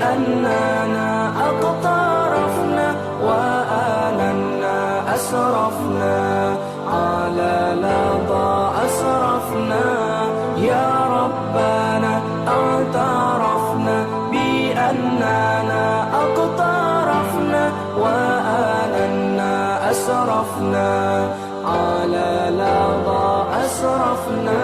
بأننا أقترفنا وآننا أسرفنا على لظى أسرفنا يا ربنا اعترفنا بأننا أقترفنا وآننا أسرفنا على لظى أسرفنا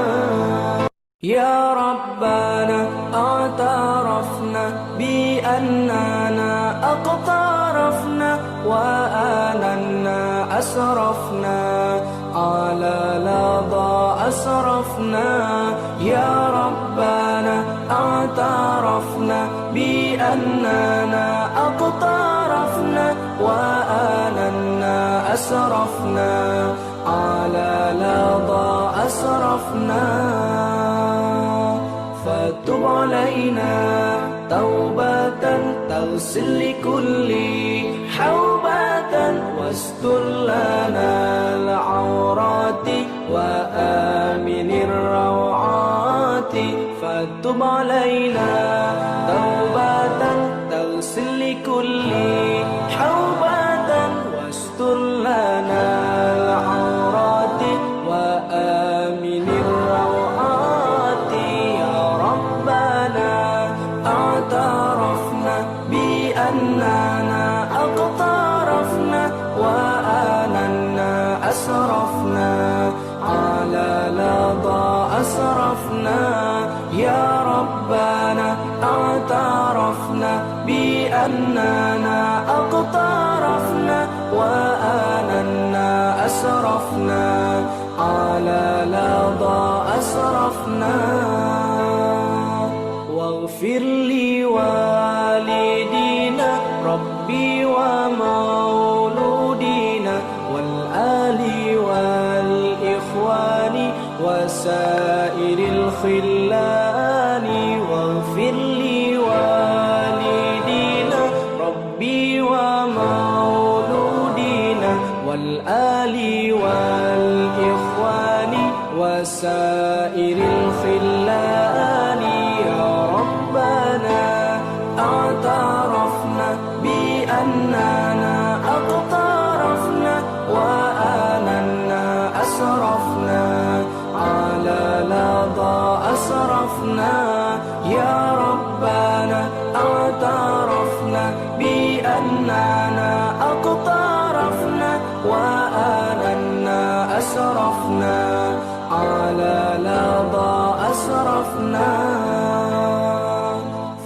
يا ربنا اعترفنا بأننا أقترفنا وآننا أسرفنا على لظى أسرفنا يا ربنا اعترفنا بأننا أقترفنا وآننا أسرفنا على لظى أسرفنا فتب علينا توبة تغسل لكل حوبة واستر لنا العورات وآمن الروعات فتب علينا توبة تغسل لكل حوبة واستر لنا العورات وآمن الروعات يا ربنا اعترفنا بأننا أقترفنا وآننا أسرفنا على لظى أسرفنا يا ربنا اعترفنا بأننا أقترفنا وآننا أسرفنا على لظى أسرفنا واغفر لوالدينا ربي ومولودينا والآل والإخوان وسائر الخلان واغفر لوالدينا ربي ومولودينا والآل والإخوان وسائر الخلان يا ربنا اعترفنا بأننا أقترفنا وآننا أسرفنا على لظى أسرفنا يا ربنا اعترفنا بأننا أقترفنا وآننا أسرفنا على لظى أسرفنا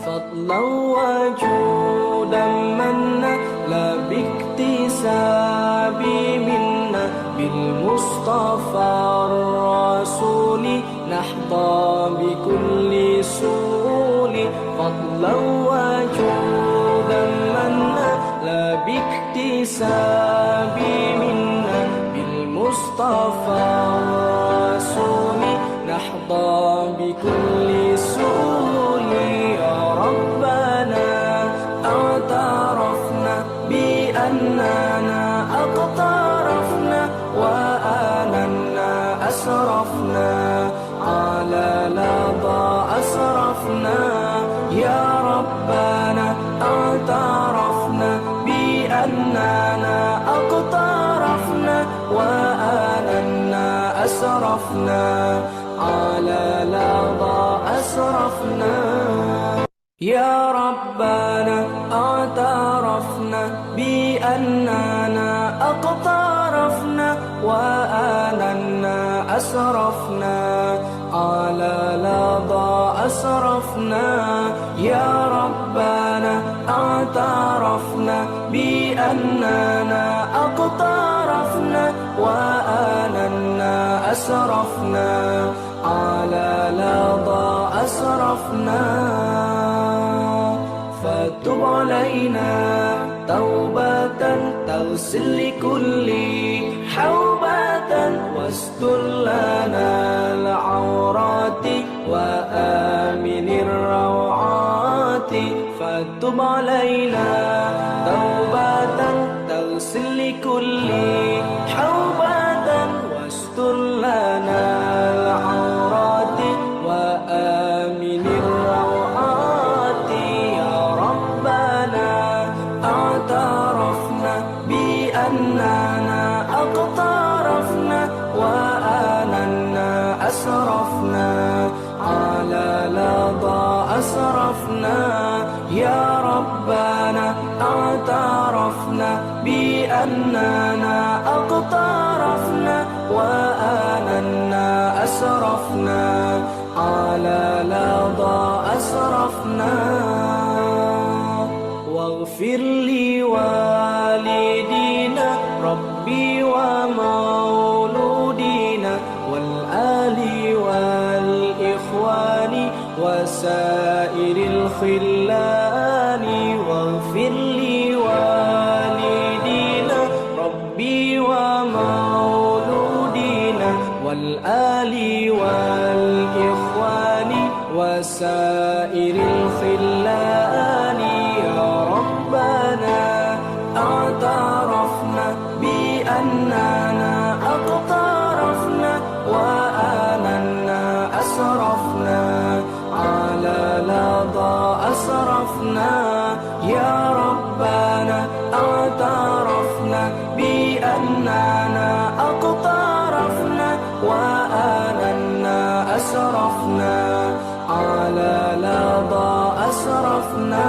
فضلا وجودا منا لا باكتساب منا بالمصطفى الرسول نحظى بكل سؤول فضلا وجودا منا لا باكتساب منا بالمصطفى الرسول نحظى بكل سؤول يا ربنا اعترفنا بأننا أقترفنا وآننا أسرفنا على لظى أسرفنا يا ربنا اعترفنا بأننا أقترفنا وآننا أسرفنا على لظى أسرفنا يا ربنا اعترفنا بأننا أقترفنا وآننا أسرفنا على لظى أسرفنا يا ربنا اعترفنا بأننا أقترفنا وآننا أسرفنا على لظى أسرفنا فتب علينا توبة تغسل لكل حوبة واستر لنا العورات وآمن الروعات فتب علينا توبة تغسل لكل حوبة واستر لنا العورات وآمن الروعات يا رب أسرفنا يا ربنا اعترفنا بأننا أقترفنا وآننا أسرفنا على لظى أسرفنا واغفر لي والدينا ربي ومولودينا والآل والإخوان وسائر الخلان واغفر لي والدينا ربي ومولودينا والآل والإخوان وسائر الخلان يا ربنا اعترفنا بأننا أقترفنا وآننا أسرفنا على لظى أسرفنا يا ربنا اعترفنا بأننا أقترفنا وآننا أسرفنا على لظى أسرفنا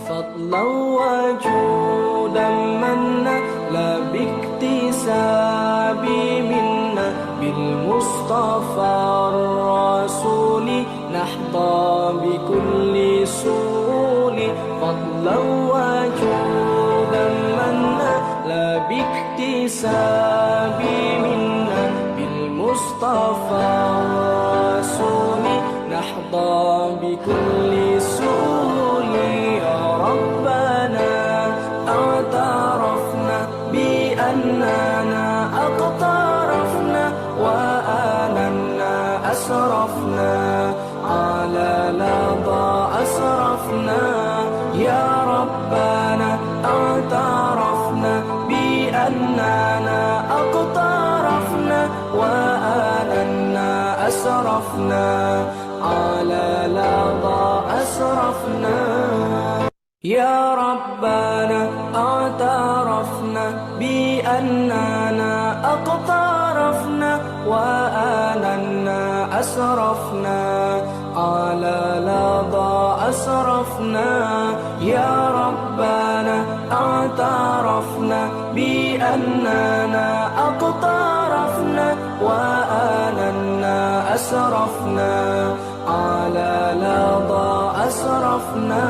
فضلا وجودا منا لا باكتساب منا بالمصطفى الرسول نحظى بكل سول فضلا وجودا منا لا باكتساب منا بالمصطفى الرسول نحظى بكل سول يا ربنا اعترفنا بأننا أقترفنا وآننا أسرفنا على لظى أسرفنا يا ربنا اعترفنا بأننا أقترفنا وآننا أسرفنا على لظى أسرفنا يا ربنا اعترفنا بأننا أقترفنا وآننا أسرفنا على لظى أسرفنا يا ربنا اعترفنا بأننا أقترفنا وآننا أسرفنا على لظى أسرفنا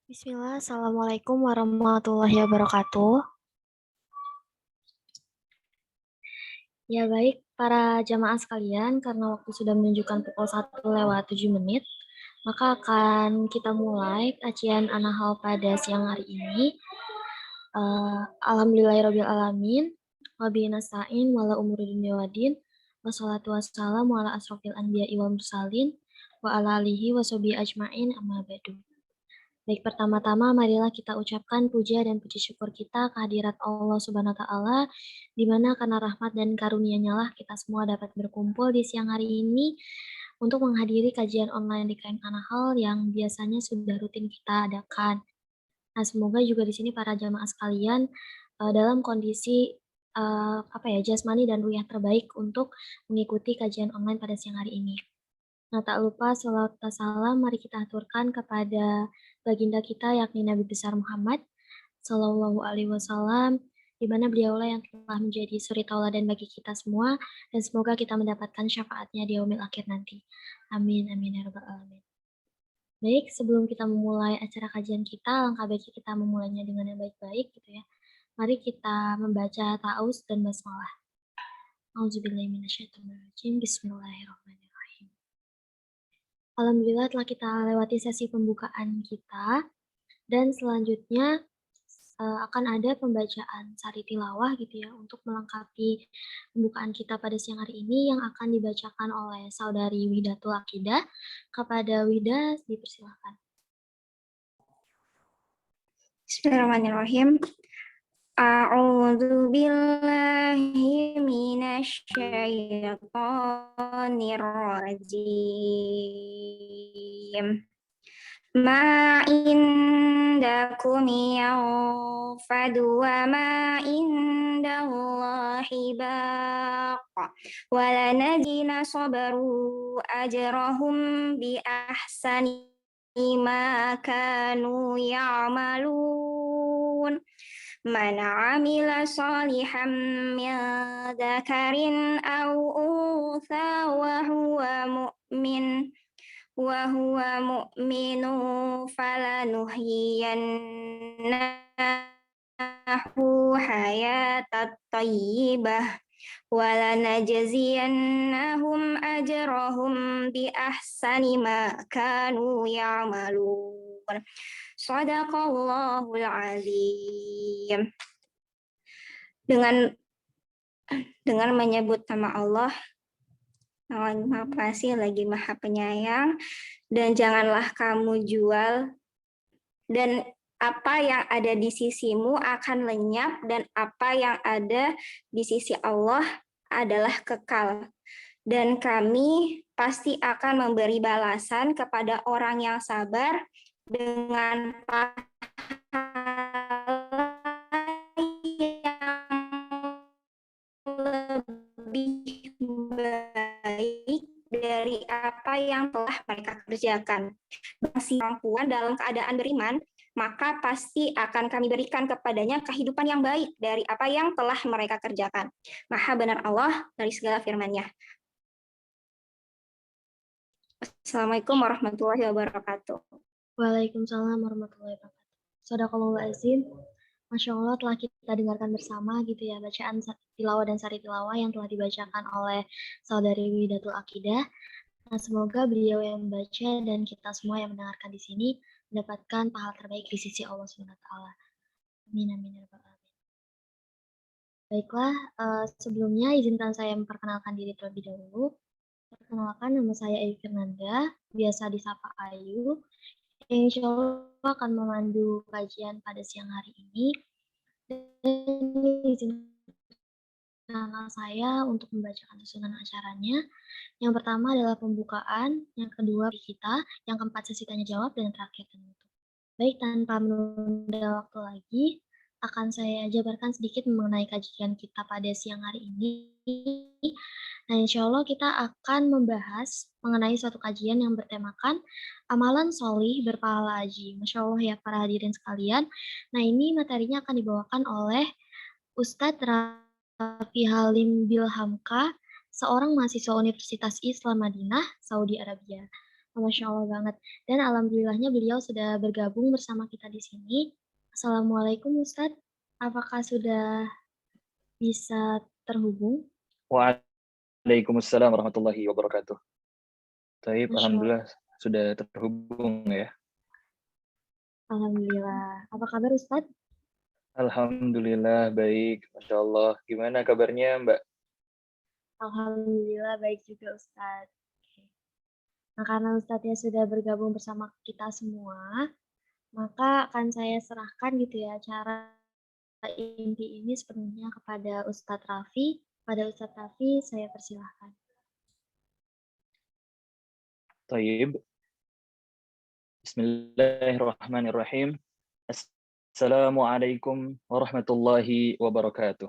Bismillah, Assalamualaikum warahmatullahi wabarakatuh. Ya baik, para jamaah sekalian, karena waktu sudah menunjukkan pukul 1:07, maka akan kita mulai kajian An-Nahl pada siang hari ini. Alhamdulillahirrabbilalamin, wabihi nasta'in, wala umuri dunya waddin, wassalatu wassalamu ala asrofil anbiya'i wal mursalin, wa ala alihi wa sahbihi ajma'in, amma ba'du. Baik, pertama-tama marilah kita ucapkan puja dan puji syukur kita kehadirat Allah Subhanahu wa Ta'ala, di mana karena rahmat dan karunia-Nya lah kita semua dapat berkumpul di siang hari ini untuk menghadiri kajian online di KM An-Nahl yang biasanya sudah rutin kita adakan. Nah, semoga juga di sini para jamaah sekalian dalam kondisi jasmani dan ruhiyah terbaik untuk mengikuti kajian online pada siang hari ini. Nah, tak lupa sholawat dan salam mari kita aturkan kepada baginda kita yakni Nabi besar Muhammad Sallallahu Alaihi Wasallam, di mana beliaulah yang telah menjadi suri tauladan bagi kita semua, dan semoga kita mendapatkan syafaatnya di yaumil akhir nanti. Amin, amin ya rabbal alamin. Baik, sebelum kita memulai acara kajian kita, alangkah baiknya kita memulainya dengan yang baik-baik gitu ya. Mari kita membaca ta'awuz dan basmalah. Auzubillahiminasyaitonirrajim. Bismillahirrahmanirrahim. Alhamdulillah telah kita lewati sesi pembukaan kita dan selanjutnya akan ada pembacaan sari tilawah gitu ya untuk melengkapi pembukaan kita pada siang hari ini yang akan dibacakan oleh saudari Widatul Akidah. Kepada Wida dipersilakan. Bismillahirrahmanirrahim. A'udzu billahi minasyaitonir rajim. Ma indakum yanfadu wa ma indallahi baq. Wa lanajina sabaru ajrahum bi ahsani ma kanu ya'malun. Man 'amila shalihan min dzakarin aw untha wa huwa mu'minun falanuhyiyannahu hayatan thayyibah wa lanajziyannahum ajrahum bi ahsani ma kanu ya'malun. Shadaqallahul azim. Dengan menyebut nama Allah yang Maha Pengasih lagi Maha Penyayang, dan janganlah kamu jual, dan apa yang ada di sisimu akan lenyap, dan apa yang ada di sisi Allah adalah kekal. Dan kami pasti akan memberi balasan kepada orang yang sabar dengan pahala yang lebih baik dari apa yang telah mereka kerjakan. Masih perempuan dalam keadaan beriman, maka pasti akan kami berikan kepadanya kehidupan yang baik dari apa yang telah mereka kerjakan. Maha benar Allah dari segala firman-Nya. Assalamualaikum warahmatullahi wabarakatuh. Waalaikumsalam warahmatullahi wabarakatuh. Shadaqallahul azim. Masya Allah telah kita dengarkan bersama gitu ya bacaan tilawah dan sari tilawah yang telah dibacakan oleh saudari Widatul Akidah. Nah, semoga beliau yang membaca dan kita semua yang mendengarkan di sini mendapatkan pahala terbaik di sisi Allah Subhanahu wa taala. Amin amin ya rabbal alamin. Baiklah, sebelumnya izinkan saya memperkenalkan diri terlebih dahulu. Perkenalkan, nama saya Ayu Fernanda, biasa disapa Ayu. Insya Allah akan memandu kajian pada siang hari ini. Dan izinkan saya untuk membacakan susunan acaranya. Yang pertama adalah pembukaan, yang kedua kita, yang keempat sesi tanya jawab, dan yang terakhir penutup. Baik, tanpa menunda waktu lagi, akan saya jabarkan sedikit mengenai kajian kita pada siang hari ini. Nah, insya Allah kita akan membahas mengenai suatu kajian yang bertemakan amalan solih berpahala haji. Masya Allah ya para hadirin sekalian. Nah, ini materinya akan dibawakan oleh Ustadz Raffi Halim Bilhamka, seorang mahasiswa Universitas Islam Madinah, Saudi Arabia. Masya Allah banget. Dan alhamdulillahnya beliau sudah bergabung bersama kita di sini. Assalamualaikum Ustadz. Apakah sudah bisa terhubung? Waalaikumsalam warahmatullahi wabarakatuh. Baik, Masya alhamdulillah sudah terhubung ya. Alhamdulillah. Apa kabar Ustadz? Alhamdulillah baik, Masya Allah. Gimana kabarnya Mbak? Alhamdulillah baik juga Ustadz. Nah, karena Ustadz ya sudah bergabung bersama kita semua, maka akan saya serahkan gitu ya cara inti ini sepenuhnya kepada Ustadz Raffi. Pada Ustadz Raffi saya persilahkan. Tayyib. Bismillahirrahmanirrahim. Assalamualaikum warahmatullahi wabarakatuh.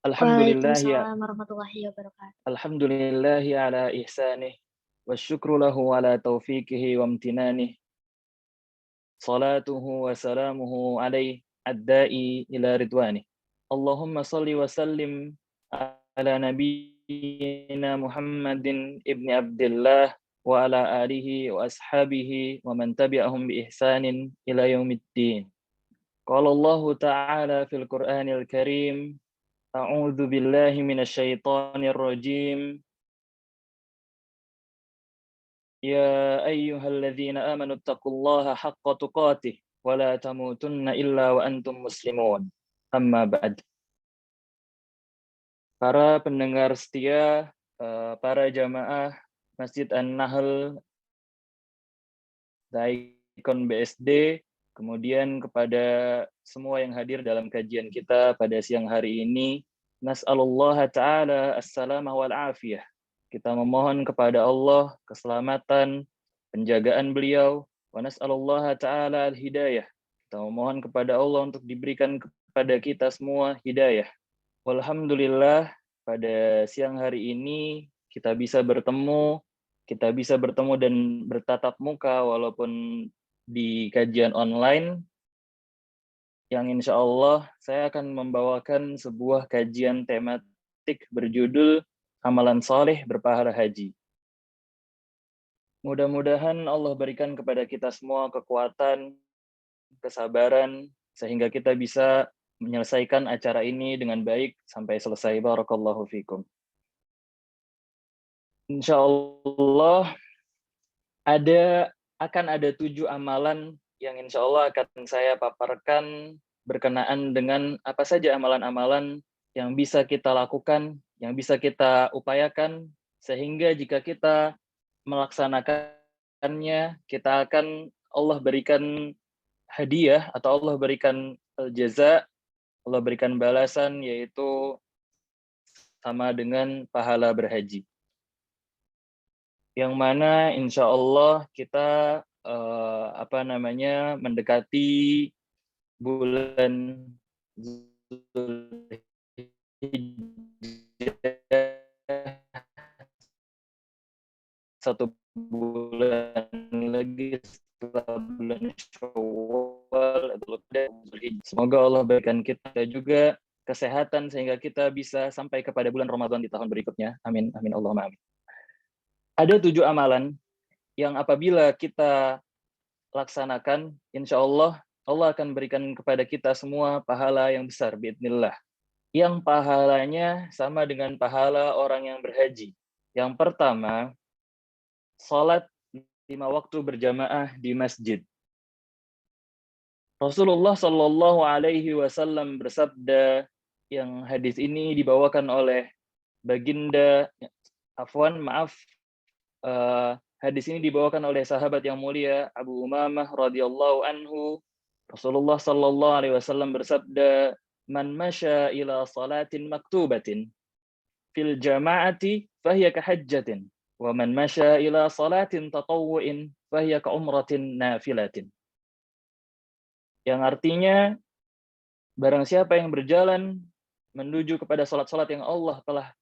Waalaikumsalam warahmatullahi wabarakatuh. Alhamdulillahi ala ihsanih wa syukru lahu ala taufiqihi wa amtinanih. Salatuhu wa salamuhu alaih ad-da'i ila ridwanih. Allahumma salli wa sallim ala nabi nabiyyina Muhammadin ibni Abdullah wa ala alihi wa ashabihi wa man tabi'ahum bi ihsanin ila yaumiddin. Qala Allah Ta'ala fil Qur'anil Karim, a'udzu billahi minasyaitonir rajim. Ya ayyuhalladzina amanu taqullaha haqqa tuqatih wa la tamutunna illa wa antum muslimun. Amma ba'd. Para pendengar setia, para jamaah Masjid An-Nahl Daikon BSD, kemudian kepada semua yang hadir dalam kajian kita pada siang hari ini, nas'alullaha ta'ala as-salamah wal afiyah. Kita memohon kepada Allah keselamatan, penjagaan beliau, wa nas'alullaha ta'ala al-hidayah. Kita memohon kepada Allah untuk diberikan kepada kita semua hidayah. Walhamdulillah, pada siang hari ini kita bisa bertemu dan bertatap muka walaupun di kajian online, yang insya Allah saya akan membawakan sebuah kajian tematik berjudul Amalan Saleh Berpahala Haji. Mudah-mudahan Allah berikan kepada kita semua kekuatan, kesabaran, sehingga kita bisa menyelesaikan acara ini dengan baik sampai selesai. Barakallahu fikum. Insya Allah akan ada 7 amalan yang insya Allah akan saya paparkan berkenaan dengan apa saja amalan-amalan yang bisa kita lakukan, yang bisa kita upayakan, sehingga jika kita melaksanakannya, kita akan Allah berikan hadiah atau Allah berikan jaza, Allah berikan balasan, yaitu sama dengan pahala berhaji. Yang mana insya Allah kita mendekati bulan Zulhijjah, 1 bulan lagi setelah bulan Syawal. Semoga Allah berikan kita juga kesehatan sehingga kita bisa sampai kepada bulan Ramadan di tahun berikutnya. Amin, amin, Allahumma amin. Ada 7 amalan yang apabila kita laksanakan, insya Allah akan berikan kepada kita semua pahala yang besar, biidznillah. Yang pahalanya sama dengan pahala orang yang berhaji. Yang pertama, salat 5 waktu berjamaah di masjid. Rasulullah Shallallahu Alaihi Wasallam bersabda, yang hadis ini dibawakan oleh baginda, hadis ini dibawakan oleh sahabat yang mulia Abu Umamah radhiyallahu anhu. Rasulullah Shallallahu Alaihi Wasallam bersabda, "Man masya ila salatin maktubatin fil jama'ati fahiya kahajjatin, wa man masya ila salatin tatawwu'in fahiya ka'umratin nafilatin." Yang artinya, barang siapa yang berjalan menuju kepada salat-salat yang Allah telah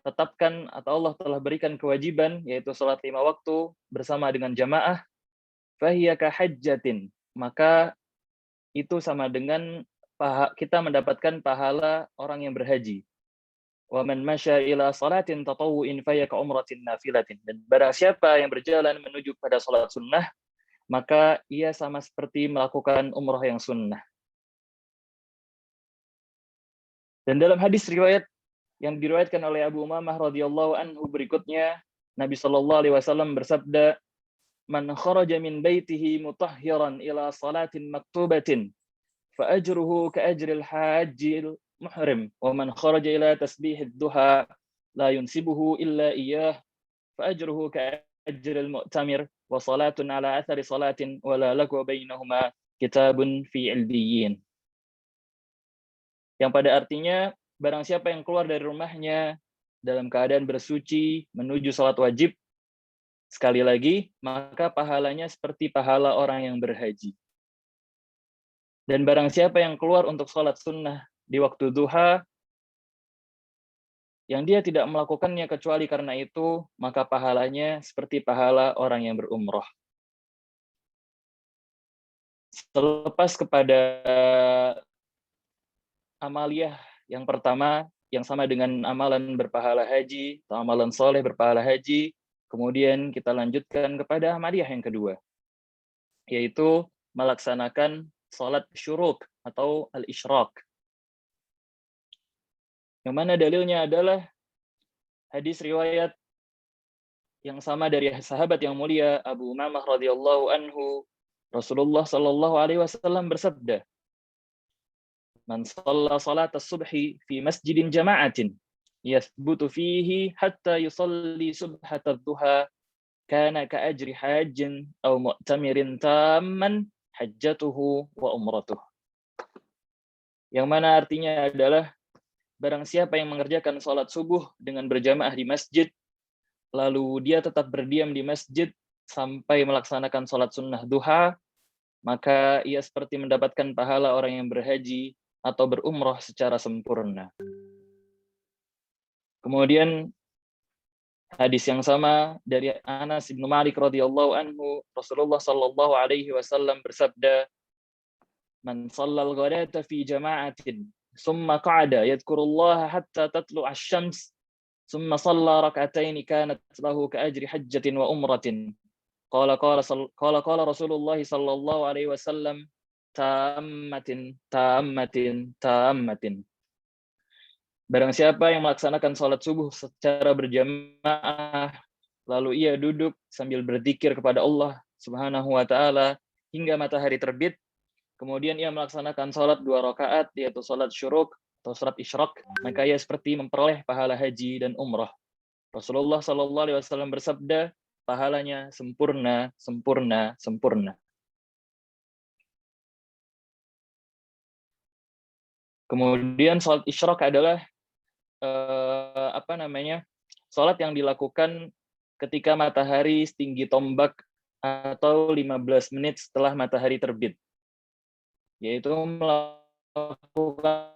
tetapkan atau Allah telah berikan kewajiban, yaitu salat 5 waktu bersama dengan jamaah, fahiya kahajjatin, maka itu sama dengan kita mendapatkan pahala orang yang berhaji. Wa man masya ila salatin tatawwu'in fahiya ka'umratin nafilatin. Dan barang siapa yang berjalan menuju pada salat sunnah, maka ia sama seperti melakukan umrah yang sunnah. Dan dalam hadis riwayat yang diriwayatkan oleh Abu Umamah radhiyallahu anhu berikutnya, Nabi Shallallahu Alaihi Wasallam bersabda, "Man kharaja min baitihi mutahhiran ila salatin maktubatin, fa ajruhu ka ajril hajjil muhrim, wa man kharaja ila tasbihid duha la yunsibuhu illa iyyah, fa ajruhu ka ajril mu'tamir, wa salatun ala athari salatin, wa la lagwa bainahuma kitabun fi ildiyin." Yang pada artinya, barang siapa yang keluar dari rumahnya dalam keadaan bersuci menuju salat wajib, sekali lagi, maka pahalanya seperti pahala orang yang berhaji. Dan barang siapa yang keluar untuk salat sunnah di waktu duha, yang dia tidak melakukannya kecuali karena itu, maka pahalanya seperti pahala orang yang berumrah. Selepas kepada amaliyah yang pertama, yang sama dengan amalan berpahala haji atau amalan soleh berpahala haji. Kemudian kita lanjutkan kepada amaliyah yang kedua, yaitu melaksanakan sholat syuruk atau al-isyraq. Yang mana dalilnya adalah hadis riwayat yang sama dari sahabat yang mulia Abu Umamah radhiyallahu anhu. Rasulullah sallallahu alaihi wasallam bersabda, "Man shalla salat as-subhi fi masjidin jama'atin yathbutu fihi hatta yusalli subhat ad-duha kana ka ajri hajjin aw mu'tamirin tamman hajjatuhu wa umratuh." Yang mana artinya adalah barang siapa yang mengerjakan salat subuh dengan berjamaah di masjid, lalu dia tetap berdiam di masjid sampai melaksanakan salat sunnah duha, maka ia seperti mendapatkan pahala orang yang berhaji atau berumrah secara sempurna. Kemudian hadis yang sama dari Anas bin Malik radhiyallahu anhu, Rasulullah sallallahu alaihi wasallam bersabda, "Man shallal ghadata fi jama'atin, summa qa'ada yadhkurullaha hatta tatlu'a asy-syams, summa shalla rak'atayn kanat lahu ka ajri hajjatin wa umratin." Qala Rasulullah sallallahu alaihi wasallam, "Tammatin, tammatin, tammatin." Barang siapa yang melaksanakan salat subuh secara berjamaah, lalu ia duduk sambil berzikir kepada Allah Subhanahu wa taala hingga matahari terbit, kemudian ia melaksanakan salat 2 rakaat yaitu salat syuruk atau salat isyraq, maka ia seperti memperoleh pahala haji dan umrah. Rasulullah sallallahu alaihi wasallam bersabda, pahalanya sempurna, sempurna, sempurna. Kemudian salat isyraq adalah salat yang dilakukan ketika matahari setinggi tombak atau 15 menit setelah matahari terbit, yaitu melakukan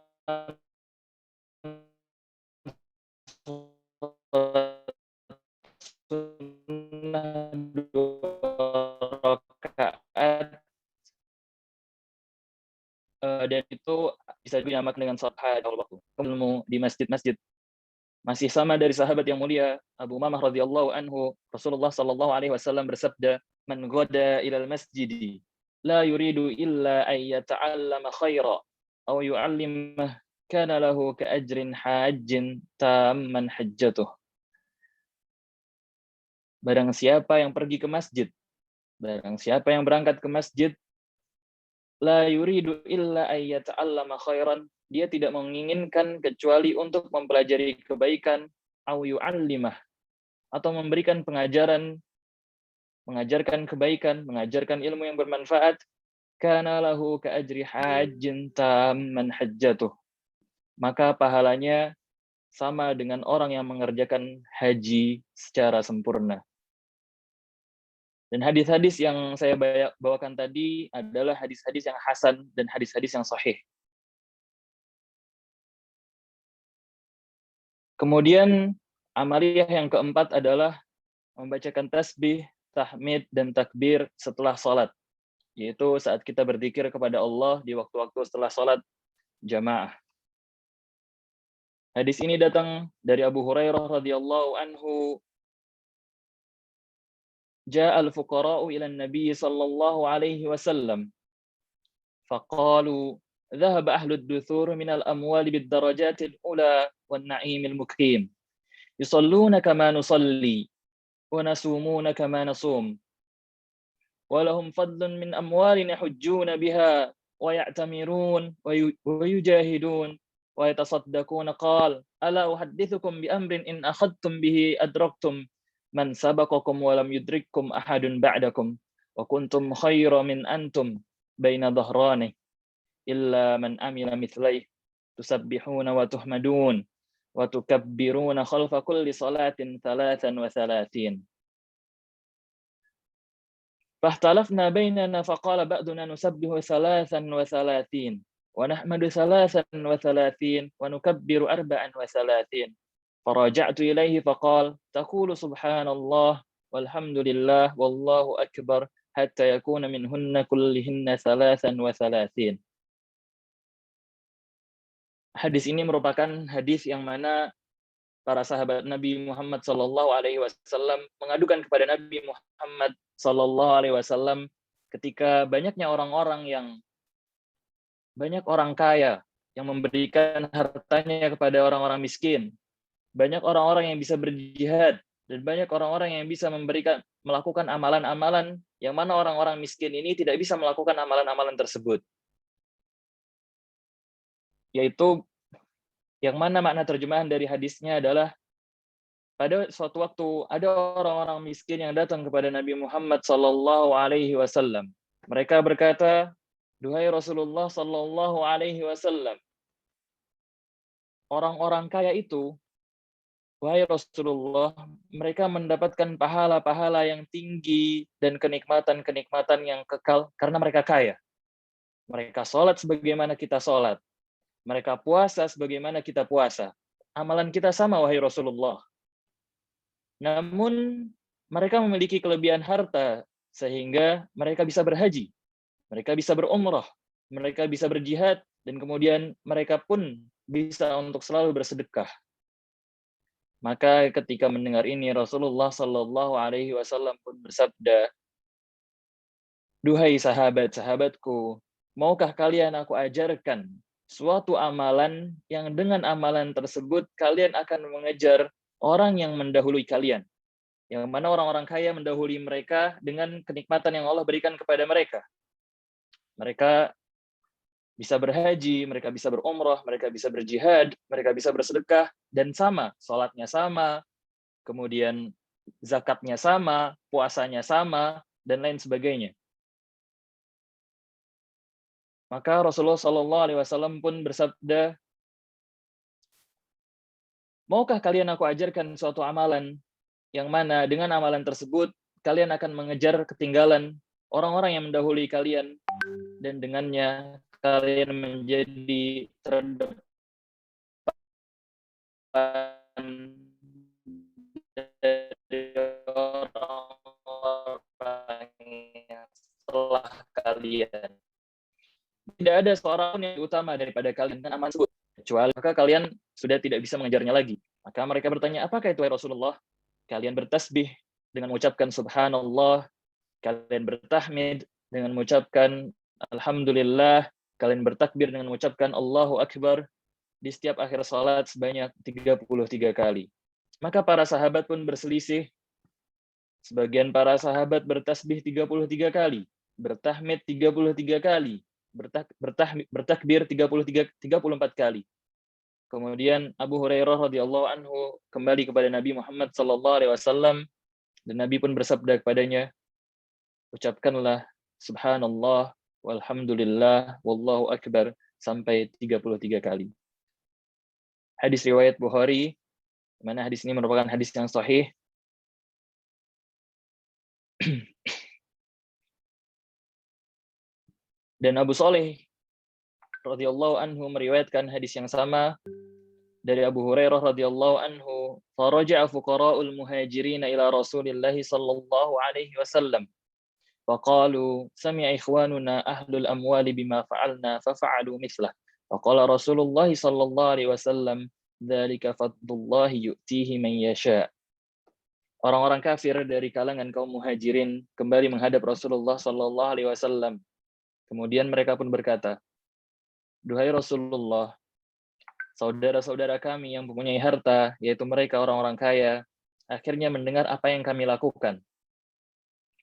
sunnah 2 rakaat, dan itu bisa dinamakan dengan salat hadal waktu ilmu di masjid-masjid. Masih sama dari sahabat yang mulia Abu Umamah radhiyallahu anhu, Rasulullah sallallahu alaihi wasallam bersabda, "Man ghada ilal masjidi la yuridu illa ay yata'allama khaira aw yu'allimah kana lahu ka ajrin hajjin tamman hajjatuh." Barang siapa yang pergi ke masjid, barang siapa yang berangkat ke masjid, la yuridu illa ay yata'allama khairan, dia tidak menginginkan kecuali untuk mempelajari kebaikan, au yu'allimah, atau memberikan pengajaran, mengajarkan kebaikan, mengajarkan ilmu yang bermanfaat, kana lahu ka ajri hajjin tamman hajjatuh, maka pahalanya sama dengan orang yang mengerjakan haji secara sempurna. Dan hadis-hadis yang saya bawakan tadi adalah hadis-hadis yang hasan dan hadis-hadis yang sahih. Kemudian amaliyah yang keempat adalah membacakan tasbih, tahmid, dan takbir setelah sholat, yaitu saat kita berzikir kepada Allah di waktu-waktu setelah sholat jamaah. Hadis ini datang dari Abu Hurairah radhiyallahu anhu, "Ja'al fuqara'u ila an-nabiy sallallahu alaihi wasallam faqalu ذهب أهل الدثور من الأموال بالدرجات الأولى والنعيم المقيم يصلون كما نصلي ونصومون كما نصوم ولهم فضل من أموال يحجون بها ويعتمرون ويجاهدون ويتصدقون قال ألا أحدثكم بأمر إن أخذتم به أدركتم من سبقكم ولم يدرككم أحد بعدكم وكنتم خير من أنتم بين ظهرانه إلا من أمل مثليه تسبحون وتحمدون وتكبرون خلف كل صلاة 33 فاختلفنا بيننا فقال بعضنا نسبح 33 ونحمد 33 ونكبر 34 فراجعت إليه فقال تقول سبحان الله والحمد لله والله أكبر حتى يكون منهن كلهن 33. hadis ini merupakan hadis yang mana para sahabat Nabi Muhammad Sallallahu Alaihi Wasallam mengadukan kepada Nabi Muhammad Sallallahu Alaihi Wasallam ketika banyak orang kaya yang memberikan hartanya kepada orang-orang miskin, banyak orang-orang yang bisa berjihad, dan banyak orang-orang yang bisa melakukan amalan-amalan yang mana orang-orang miskin ini tidak bisa melakukan amalan-amalan tersebut. Yaitu yang mana makna terjemahan dari hadisnya adalah pada suatu waktu ada orang-orang miskin yang datang kepada Nabi Muhammad Sallallahu Alaihi Wasallam. Mereka berkata, "Duhai Rasulullah Sallallahu Alaihi Wasallam, orang-orang kaya itu, wahai Rasulullah, mereka mendapatkan pahala-pahala yang tinggi dan kenikmatan-kenikmatan yang kekal karena mereka kaya. Mereka sholat sebagaimana kita sholat. Mereka puasa sebagaimana kita puasa. Amalan kita sama, wahai Rasulullah. Namun, mereka memiliki kelebihan harta sehingga mereka bisa berhaji. Mereka bisa berumrah. Mereka bisa berjihad. Dan kemudian mereka pun bisa untuk selalu bersedekah." Maka ketika mendengar ini Rasulullah Sallallahu Alaihi Wasallam pun bersabda, "Duhai sahabat-sahabatku, maukah kalian aku ajarkan suatu amalan yang dengan amalan tersebut kalian akan mengejar orang yang mendahului kalian, yang mana orang-orang kaya mendahului mereka dengan kenikmatan yang Allah berikan kepada mereka. Mereka bisa berhaji, mereka bisa berumrah, mereka bisa berjihad, mereka bisa bersedekah, dan sama, sholatnya sama, kemudian zakatnya sama, puasanya sama, dan lain sebagainya." Maka Rasulullah Shallallahu Alaihi Wasallam pun bersabda, "Maukah kalian aku ajarkan suatu amalan yang mana dengan amalan tersebut kalian akan mengejar ketinggalan orang-orang yang mendahului kalian, dan dengannya kalian menjadi terdepan dari orang-orang yang setelah kalian. Tidak ada seorang yang utama daripada kalian dengan amal tersebut, kecuali maka kalian sudah tidak bisa mengejarnya lagi." Maka mereka bertanya, "Apakah itu, ya Rasulullah?" "Kalian bertasbih dengan mengucapkan subhanallah, kalian bertahmid dengan mengucapkan alhamdulillah, kalian bertakbir dengan mengucapkan Allahu Akbar di setiap akhir salat sebanyak 33 kali." Maka para sahabat pun berselisih. Sebagian para sahabat bertasbih 33 kali, bertahmid 33 kali, bertakbir 34 kali. Kemudian Abu Hurairah radhiyallahu anhu kembali kepada Nabi Muhammad sallallahu alaihi wasallam, dan Nabi pun bersabda kepadanya, "Ucapkanlah subhanallah walhamdulillah wallahu akbar sampai 33 kali." Hadis riwayat Bukhari, di mana hadis ini merupakan hadis yang sahih. Dan Abu Saleh radhiyallahu anhu meriwayatkan hadis yang sama dari Abu Hurairah radhiyallahu anhu, "Faraja'a fuqara'ul muhajirin ila Rasulillah sallallahu alaihi wasallam. Faqalu sami'a ikhwanuna ahlul amwali bima fa'alna fafa'alu mithlah. Faqala Rasulullah sallallahu alaihi wasallam, dzalika fadlullah yu'tihi man yasha." Orang-orang kafir dari kalangan kaum muhajirin kembali menghadap Rasulullah sallallahu alaihi wasallam. Kemudian mereka pun berkata, "Duhai Rasulullah, saudara-saudara kami yang mempunyai harta, yaitu mereka orang-orang kaya, akhirnya mendengar apa yang kami lakukan.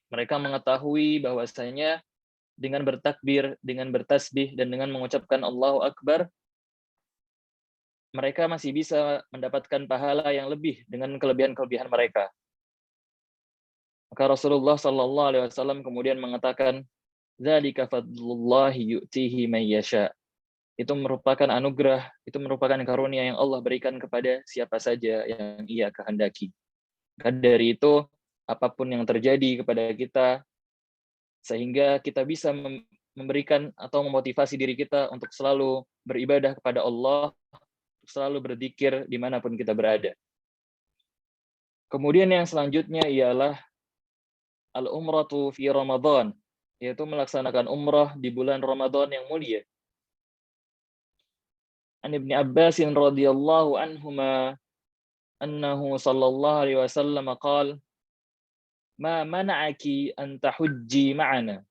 Mereka mengetahui bahwasanya dengan bertakbir, dengan bertasbih, dan dengan mengucapkan Allahu Akbar, mereka masih bisa mendapatkan pahala yang lebih dengan kelebihan-kelebihan mereka." Maka Rasulullah sallallahu alaihi wasallam kemudian mengatakan, "Dzalika fadlullahi yu'tihi man yasha." Itu merupakan anugerah, itu merupakan karunia yang Allah berikan kepada siapa saja yang Ia kehendaki. Maka dari itu, apapun yang terjadi kepada kita, sehingga kita bisa memberikan atau memotivasi diri kita untuk selalu beribadah kepada Allah, untuk selalu berzikir dimanapun kita berada. Kemudian yang selanjutnya ialah al-umratu fi Ramadan, yaitu melaksanakan umrah di bulan Ramadan yang mulia. an Ibnu Abbas radhiyallahu anhuma annahu sallallahu alaihi wasallam qala ma mana'aki an tahujji ma'ana.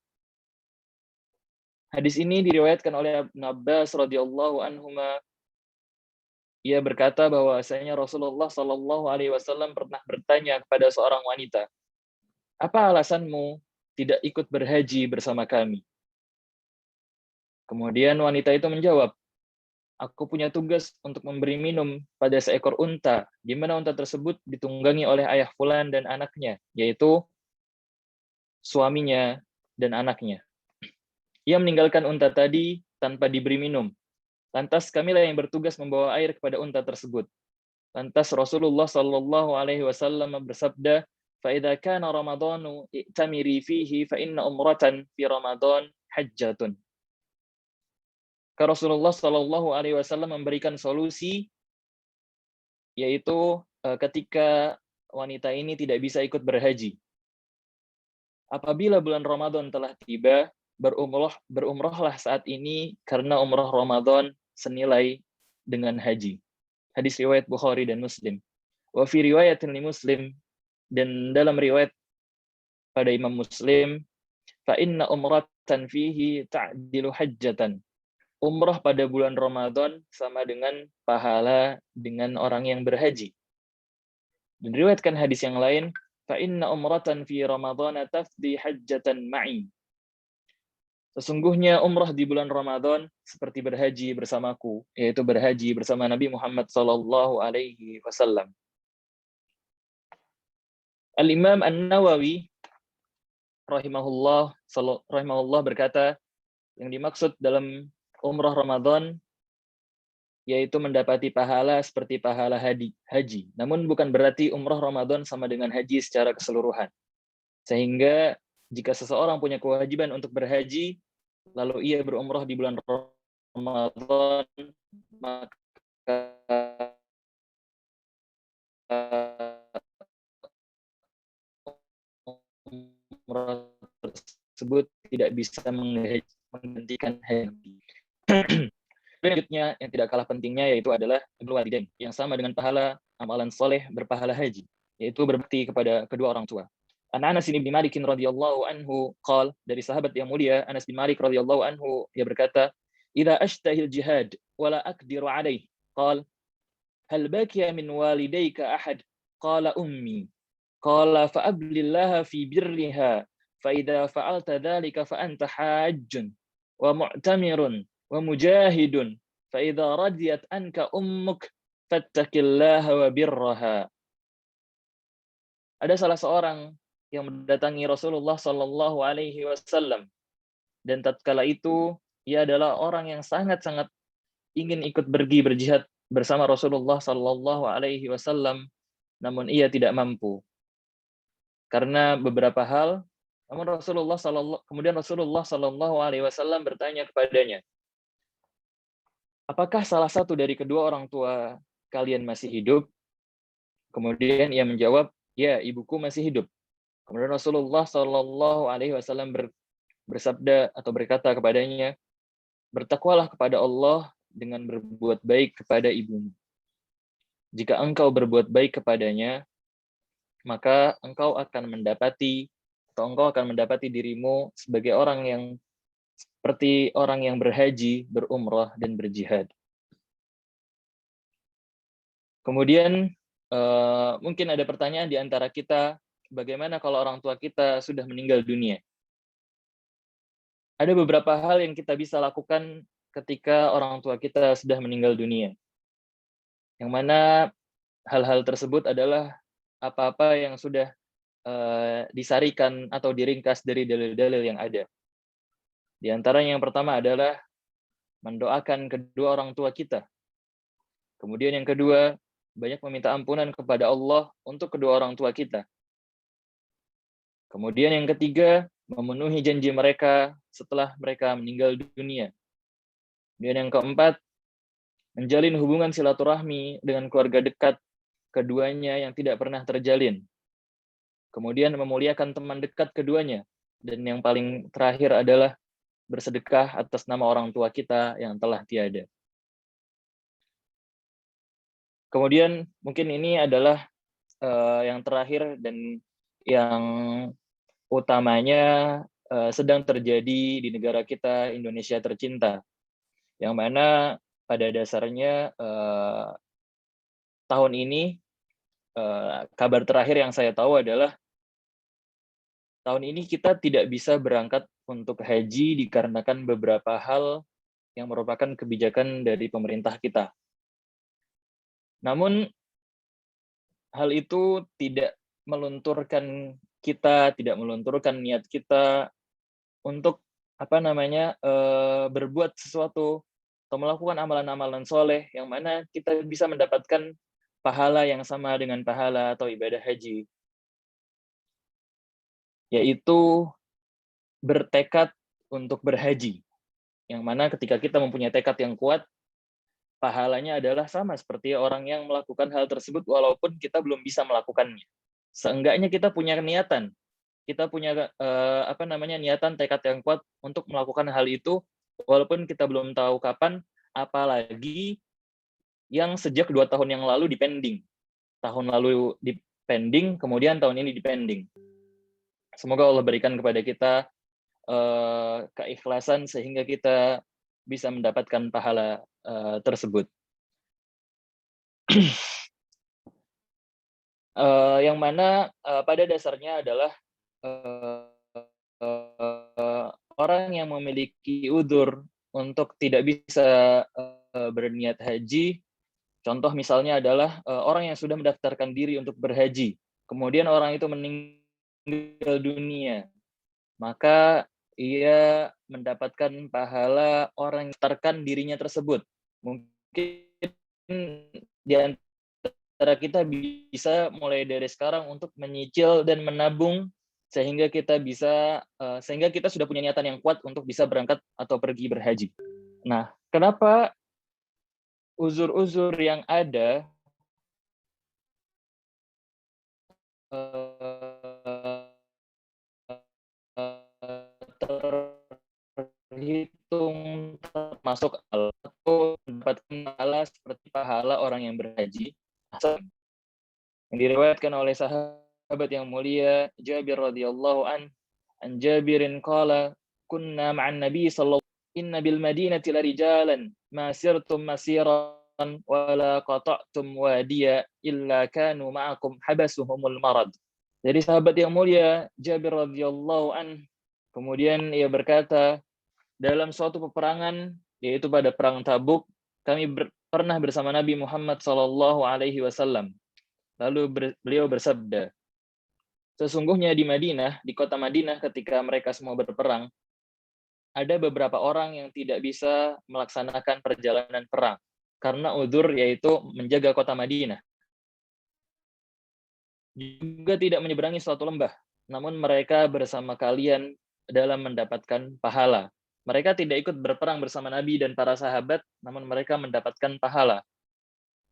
Hadis ini diriwayatkan oleh Ibnu Abbas radhiyallahu anhuma. Ia berkata bahwasanya Rasulullah sallallahu alaihi wasallam pernah bertanya kepada seorang wanita, "Apa alasanmu tidak ikut berhaji bersama kami?" Kemudian wanita itu menjawab, "Aku punya tugas untuk memberi minum pada seekor unta, di mana unta tersebut ditunggangi oleh ayah fulan dan anaknya, yaitu suaminya dan anaknya. Ia meninggalkan unta tadi tanpa diberi minum. Lantas kamilah yang bertugas membawa air kepada unta tersebut." Lantas Rasulullah sallallahu alaihi wasallam bersabda, "Fa idza kana Ramadhanu i'tamiri fihi fa inna umratan fi Ramadan hajjatun." Rasulullah sallallahu alaihi wasallam memberikan solusi, yaitu ketika wanita ini tidak bisa ikut berhaji. Apabila bulan Ramadan telah tiba, berumrahlah saat ini karena umrah Ramadan senilai dengan haji. Hadis riwayat Bukhari dan Muslim. Wa fi riwayatin li Muslim, dan dalam riwayat pada Imam Muslim, fa inna umratan fihi ta'dilu hajjatan. Umrah pada bulan Ramadan sama dengan pahala dengan orang yang berhaji. Dan diriwayatkan hadis yang lain, fa inna umratan fi Ramadhan tafdi hajjatan ma'i. Sesungguhnya umrah di bulan Ramadan seperti berhaji bersamaku, yaitu berhaji bersama Nabi Muhammad sallallahu alaihi wasallam. Al-Imam An-Nawawi rahimahullah berkata, yang dimaksud dalam umrah Ramadan yaitu mendapati pahala seperti pahala haji. Namun bukan berarti umrah Ramadan sama dengan haji secara keseluruhan. Sehingga jika seseorang punya kewajiban untuk berhaji, lalu ia berumrah di bulan Ramadan, maka umrah tersebut tidak bisa menggantikan haji. Berikutnya yang tidak kalah pentingnya yaitu adalah birrul walidain, yang sama dengan pahala amalan soleh berpahala haji, yaitu berbakti kepada kedua orang tua. Anas bin Malik radhiyallahu anhu qala, dari sahabat yang mulia Anas bin Malik radhiyallahu anhu, ia berkata, "Idza ashtahil jihad wa la aqdiru alayh." Qala, "Hal baqiya min walidayka ahad?" Qala, "Ummi." Qala, "Fa ablillaha fi birriha, fa idza fa'alta dhalika fa anta hajjun wa mu'tamirun wa mujahidun, fa idza radiyat anka ummuk fattaqillaha wa birraha." Ada salah seorang yang mendatangi Rasulullah sallallahu alaihi wasallam, dan tatkala itu ia adalah orang yang sangat-sangat ingin ikut pergi berjihad bersama Rasulullah sallallahu alaihi wasallam, namun ia tidak mampu karena beberapa hal. Namun kemudian Rasulullah sallallahu alaihi wasallam bertanya kepadanya, "Apakah salah satu dari kedua orang tua kalian masih hidup?" Kemudian ia menjawab, "Ya, ibuku masih hidup." Kemudian Rasulullah sallallahu alaihi wasallam bersabda atau berkata kepadanya, "Bertakwalah kepada Allah dengan berbuat baik kepada ibumu. Jika engkau berbuat baik kepadanya, maka engkau akan mendapati dirimu sebagai orang yang seperti orang yang berhaji, berumrah, dan berjihad." Kemudian mungkin ada pertanyaan di antara kita, bagaimana kalau orang tua kita sudah meninggal dunia? Ada beberapa hal yang kita bisa lakukan ketika orang tua kita sudah meninggal dunia. Yang mana hal-hal tersebut adalah apa-apa yang sudah disarikan atau diringkas dari dalil-dalil yang ada. Di antaranya yang pertama adalah mendoakan kedua orang tua kita. Kemudian yang kedua, banyak meminta ampunan kepada Allah untuk kedua orang tua kita. Kemudian yang ketiga, memenuhi janji mereka setelah mereka meninggal dunia. Dan yang keempat, menjalin hubungan silaturahmi dengan keluarga dekat keduanya yang tidak pernah terjalin. Kemudian memuliakan teman dekat keduanya. Dan yang paling terakhir adalah bersedekah atas nama orang tua kita yang telah tiada. Kemudian mungkin ini adalah yang terakhir dan yang utamanya sedang terjadi di negara kita, Indonesia tercinta, yang mana pada dasarnya tahun ini kabar terakhir yang saya tahu adalah tahun ini kita tidak bisa berangkat untuk haji dikarenakan beberapa hal yang merupakan kebijakan dari pemerintah kita. Namun hal itu tidak melunturkan kita, tidak melunturkan niat kita untuk berbuat sesuatu atau melakukan amalan-amalan soleh yang mana kita bisa mendapatkan pahala yang sama dengan pahala atau ibadah haji, yaitu bertekad untuk berhaji, yang mana ketika kita mempunyai tekad yang kuat, pahalanya adalah sama seperti orang yang melakukan hal tersebut walaupun kita belum bisa melakukannya. Seenggaknya kita punya niatan, kita punya niatan, tekad yang kuat untuk melakukan hal itu walaupun kita belum tahu kapan, apalagi yang sejak 2 tahun yang lalu dipending. Tahun lalu dipending, kemudian tahun ini dipending. Semoga Allah berikan kepada kita keikhlasan sehingga kita bisa mendapatkan pahala tersebut. Yang mana pada dasarnya adalah orang yang memiliki udzur untuk tidak bisa berniat haji, contoh misalnya adalah orang yang sudah mendaftarkan diri untuk berhaji, kemudian orang itu meninggal dunia, maka ia mendapatkan pahala orang yang mendaftarkan dirinya tersebut. Mungkin di antara kita bisa mulai dari sekarang untuk menyicil dan menabung sehingga kita sudah punya niatan yang kuat untuk bisa berangkat atau pergi berhaji. Nah, kenapa uzur-uzur yang ada terhitung termasuk atau mendapatkan pahala seperti pahala orang yang berhaji, yang diriwayatkan oleh sahabat yang mulia Jabir radhiyallahu an Jabirin qala kunna ma'an nabi sallallahu inna bil madinati larijalan ma sirtum masiran wala qata'tum wadiya illa kanu ma'akum habasuhumul marad. Jadi sahabat yang mulia Jabir radhiyallahu an, kemudian ia berkata, dalam suatu peperangan, yaitu pada perang Tabuk, kami pernah bersama Nabi Muhammad SAW. Lalu beliau bersabda, sesungguhnya di Madinah, di kota Madinah ketika mereka semua berperang, ada beberapa orang yang tidak bisa melaksanakan perjalanan perang karena udzur, yaitu menjaga kota Madinah. Juga tidak menyeberangi suatu lembah, namun mereka bersama kalian dalam mendapatkan pahala. Mereka tidak ikut berperang bersama Nabi dan para sahabat, namun mereka mendapatkan pahala.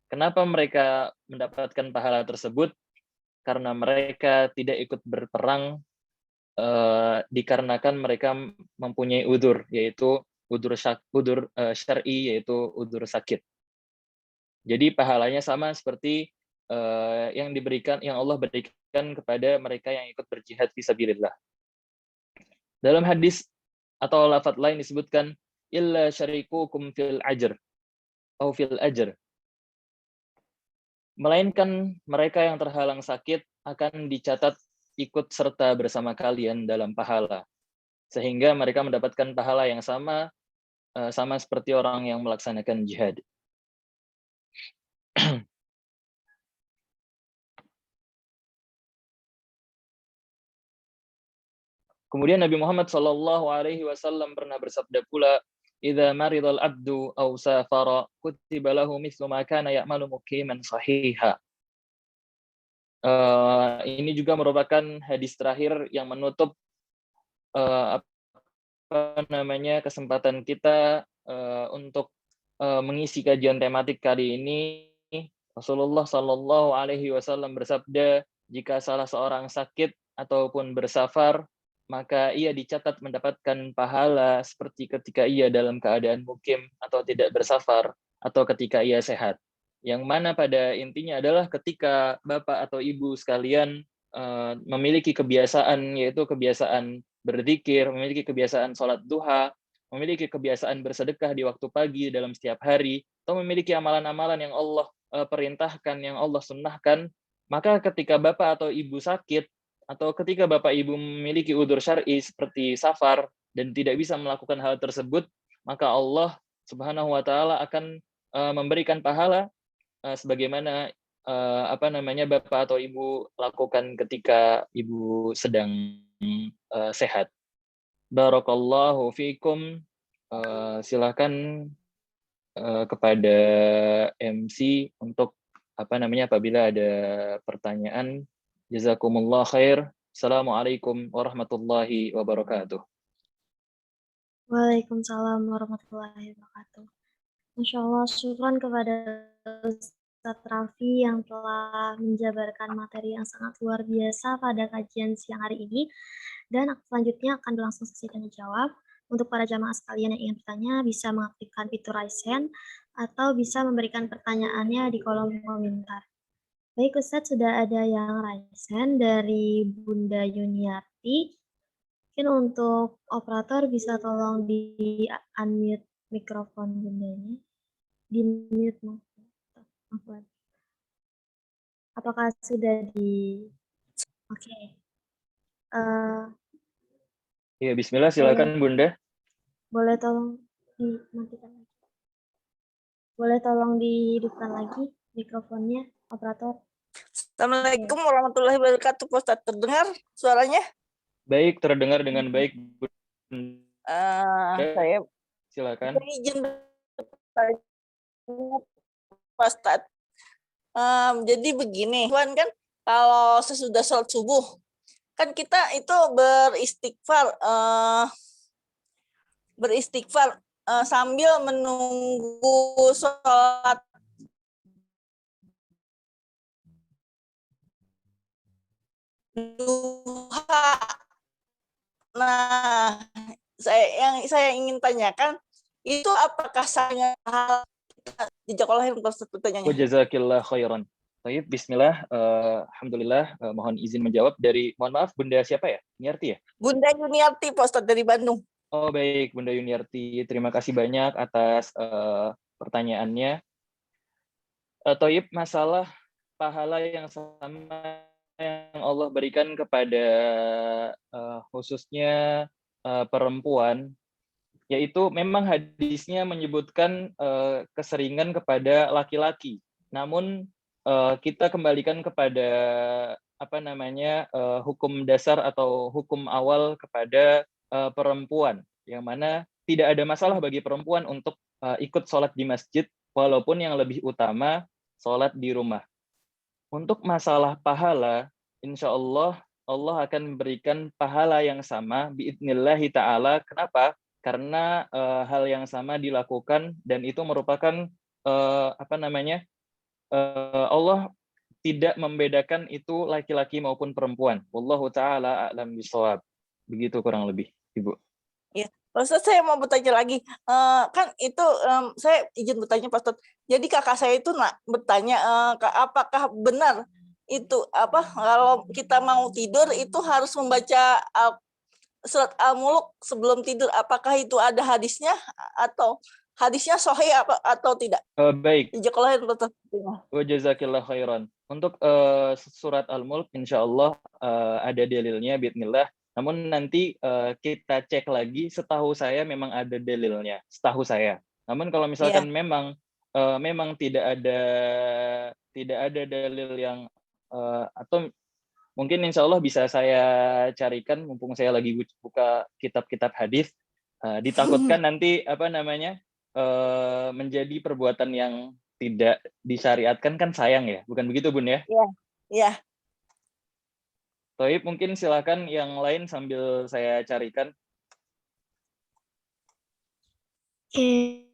Kenapa mereka mendapatkan pahala tersebut? Karena mereka tidak ikut berperang dikarenakan mereka mempunyai udzur, yaitu udzur syar'i, yaitu udzur sakit. Jadi pahalanya sama seperti yang Allah berikan kepada mereka yang ikut berjihad fisabilillah. Dalam hadis atau lafaz lain disebutkan illa syarikukum fil ajr atau fil ajr, melainkan mereka yang terhalang sakit akan dicatat ikut serta bersama kalian dalam pahala, sehingga mereka mendapatkan pahala yang sama seperti orang yang melaksanakan jihad. Kemudian Nabi Muhammad SAW pernah bersabda pula, "Idza maridal abdu aw safara kutiba lahu mithlu ma kana ya'malu muqiman sahiha." Ini juga merupakan hadis terakhir yang menutup kesempatan kita untuk mengisi kajian tematik kali ini. Rasulullah SAW bersabda, jika salah seorang sakit ataupun bersafar, maka ia dicatat mendapatkan pahala seperti ketika ia dalam keadaan mukim atau tidak bersafar, atau ketika ia sehat. Yang mana pada intinya adalah ketika Bapak atau Ibu sekalian memiliki kebiasaan, yaitu kebiasaan berzikir, memiliki kebiasaan sholat duha, memiliki kebiasaan bersedekah di waktu pagi dalam setiap hari, atau memiliki amalan-amalan yang Allah perintahkan, yang Allah sunnahkan, maka ketika Bapak atau Ibu sakit, atau ketika Bapak Ibu memiliki udzur syar'i seperti safar dan tidak bisa melakukan hal tersebut, maka Allah Subhanahu wa taala akan memberikan pahala sebagaimana Bapak atau Ibu lakukan ketika Ibu sedang sehat. Barakallahu fikum. Silakan kepada MC untuk apabila ada pertanyaan. Jazakumullah khair. Assalamualaikum warahmatullahi wabarakatuh. Waalaikumsalam warahmatullahi wabarakatuh. Masya Allah, syukran kepada Ustadz Raffi yang telah menjabarkan materi yang sangat luar biasa pada kajian siang hari ini. Dan selanjutnya akan berlangsung sesi tanya jawab. Untuk para jamaah sekalian yang ingin bertanya, bisa mengaktifkan fitur raise hand atau bisa memberikan pertanyaannya di kolom komentar. Baik Ustadz, sudah ada yang raise hand dari Bunda Yuniarti. Mungkin untuk operator bisa tolong di unmute mikrofon bundanya. Di mute maaf. Apakah sudah di Oke. Ya, bismillah, silakan Bunda. Boleh tolong dimatikan lagi. Boleh tolong dihidupkan lagi mikrofonnya, operator. Assalamualaikum warahmatullahi wabarakatuh. Pak Ustadz, terdengar suaranya? Baik, terdengar dengan baik. Saya Silakan. izin bertanya, Pak Ustadz. Jadi begini, Tuhan kan kalau sesudah sholat subuh, kan kita itu beristighfar sambil menunggu sholat duha. Nah, saya ingin tanyakan, itu apakah saya dijawab pertanyaannya? Jazakillah khairan. Baik, bismillah. Alhamdulillah, mohon izin menjawab dari, mohon maaf, Bunda siapa ya? Yuniarti ya? Bunda Yuniarti, Pak Ustadz, dari Bandung. Oh baik, Bunda Yuniarti. Terima kasih banyak atas pertanyaannya. Toib, masalah pahala yang sama yang Allah berikan kepada khususnya perempuan, yaitu memang hadisnya menyebutkan keseringan kepada laki-laki. Namun kita kembalikan kepada hukum dasar atau hukum awal kepada perempuan, yang mana tidak ada masalah bagi perempuan untuk ikut sholat di masjid, walaupun yang lebih utama sholat di rumah. Untuk masalah pahala, insya Allah akan memberikan pahala yang sama biidnillahi ta'ala. Kenapa? Karena hal yang sama dilakukan dan itu merupakan Allah tidak membedakan itu laki-laki maupun perempuan. Wallahu ta'ala a'lam bishawab. Begitu kurang lebih, Ibu. Ya, Pak Ustadz, saya mau bertanya lagi. Kan itu saya izin bertanya, Pak Ustadz. Jadi kakak saya itu bertanya, apakah benar itu kalau kita mau tidur itu harus membaca surat Al-Mulk sebelum tidur? Apakah itu ada hadisnya atau hadisnya sahih atau tidak? Baik. Jazakillah khairan. Untuk surat Al-Mulk insyaallah ada dalilnya bismillah. Namun nanti kita cek lagi, setahu saya memang ada dalilnya, setahu saya. Namun kalau misalkan memang tidak ada dalil yang atau mungkin insya Allah bisa saya carikan, mumpung saya lagi buka kitab-kitab hadis. Ditakutkan nanti menjadi perbuatan yang tidak disyariatkan, kan sayang ya, bukan begitu Bun ya? Iya. Toib, mungkin silakan yang lain sambil saya carikan. Oke.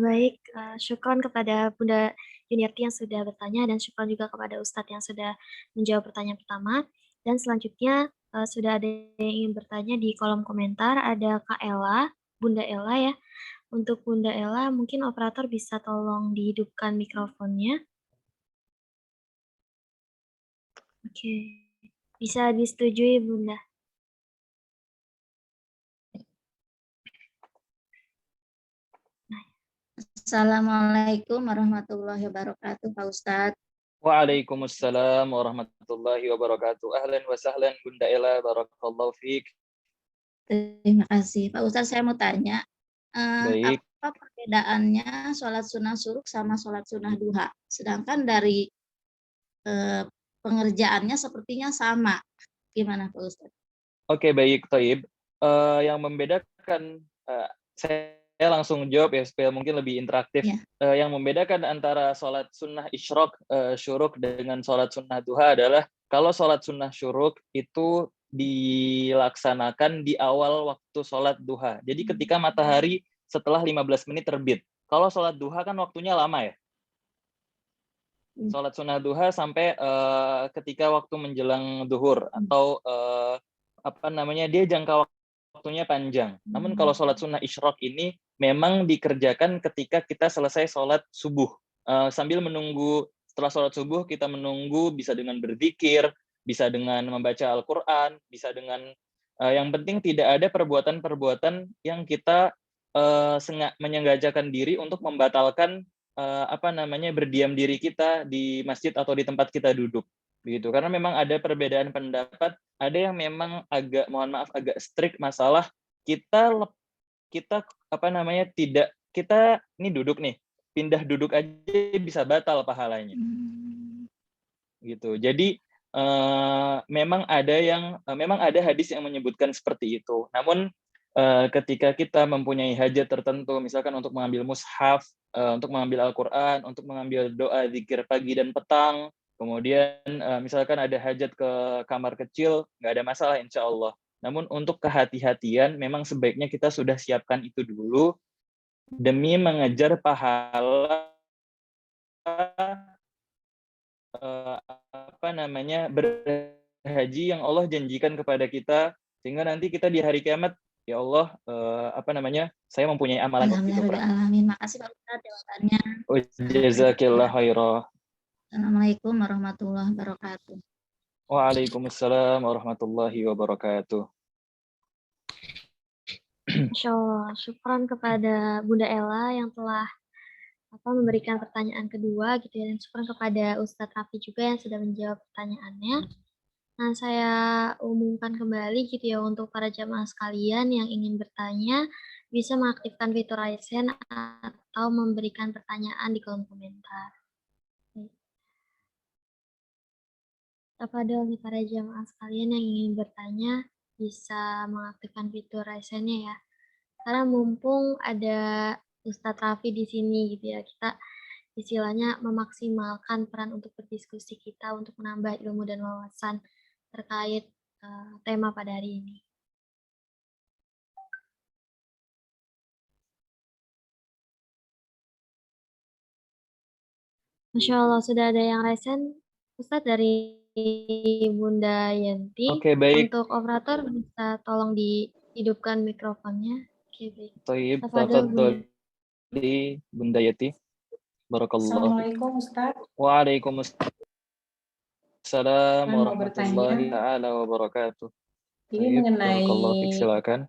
Baik, syukron kepada Bunda Yuniarti yang sudah bertanya dan syukron juga kepada Ustadz yang sudah menjawab pertanyaan pertama. Dan selanjutnya sudah ada yang ingin bertanya di kolom komentar, ada Kak Ella, Bunda Ella ya. Untuk Bunda Ella, mungkin operator bisa tolong dihidupkan mikrofonnya. Oke, bisa disetujui Bunda. Assalamualaikum warahmatullahi wabarakatuh, Pak Ustadz. Waalaikumsalam warahmatullahi wabarakatuh. Ahlan wa sahlan Bunda Ella, barakallahu fiik. Terima kasih. Pak Ustadz, saya mau tanya, Baik. apa perbedaannya sholat sunnah syuruk sama sholat sunnah duha? Sedangkan dari pengerjaannya sepertinya sama. Gimana Pak Ustadz? Oke, baik, Thaib. Yang membedakan, saya langsung jawab ya supaya mungkin lebih interaktif. Ya. Yang membedakan antara sholat sunnah isyraq syuruk dengan sholat sunnah duha adalah kalau sholat sunnah syuruk itu dilaksanakan di awal waktu sholat duha. Jadi ketika matahari setelah 15 menit terbit. Kalau sholat duha kan waktunya lama ya. Sholat sunnah duha sampai ketika waktu menjelang duhur atau dia jangka waktunya panjang. Namun kalau sholat sunnah isyraq ini memang dikerjakan ketika kita selesai sholat subuh. Sambil menunggu, setelah sholat subuh kita menunggu bisa dengan berzikir, bisa dengan membaca Al-Quran, bisa dengan yang penting tidak ada perbuatan-perbuatan yang kita menyengajakan diri untuk membatalkan berdiam diri kita di masjid atau di tempat kita duduk. Begitu. Karena memang ada perbedaan pendapat, ada yang memang agak agak strict masalah kita ini duduk nih, pindah duduk aja bisa batal pahalanya. Gitu. Jadi memang ada hadis yang menyebutkan seperti itu. Namun ketika kita mempunyai hajat tertentu, misalkan untuk mengambil mushaf, untuk mengambil Al-Quran, untuk mengambil doa zikir pagi dan petang, kemudian misalkan ada hajat ke kamar kecil, nggak ada masalah insya Allah. Namun untuk kehati-hatian, memang sebaiknya kita sudah siapkan itu dulu demi mengejar pahala berhaji yang Allah janjikan kepada kita, sehingga nanti kita di hari kiamat, ya Allah, saya mempunyai amalan itu. Alhamdulillah, makasih Pak Ustadz jawabannya. Jazakillah khairah. Assalamualaikum warahmatullahi wabarakatuh. Waalaikumsalam warahmatullahi wabarakatuh. Masya Allah, syukran kepada Bunda Ella yang telah memberikan pertanyaan kedua gitu ya, dan syukran kepada Ustadz Raffi juga yang sudah menjawab pertanyaannya. Nah, saya umumkan kembali gitu ya untuk para jamaah sekalian yang ingin bertanya bisa mengaktifkan fitur raise hand atau memberikan pertanyaan di kolom komentar. Kepada para jamaah sekalian yang ingin bertanya bisa mengaktifkan fitur raise hand-nya ya. Karena mumpung ada Ustadz Raffi di sini gitu ya, kita istilahnya memaksimalkan peran untuk berdiskusi kita untuk menambah ilmu dan wawasan terkait tema pada hari ini. Masya Allah, sudah ada yang raise hand, Ustadz, dari Bunda Yanti. Oke, baik. Untuk operator bisa tolong dihidupkan mikrofonnya. Oke, baik. Thaib, tafadhali Bunda Yati. Barakallahu. Assalamualaikum Ustaz. Waalaikumsalam warahmatullahi wabarakatuh. Ini mengenai silakan.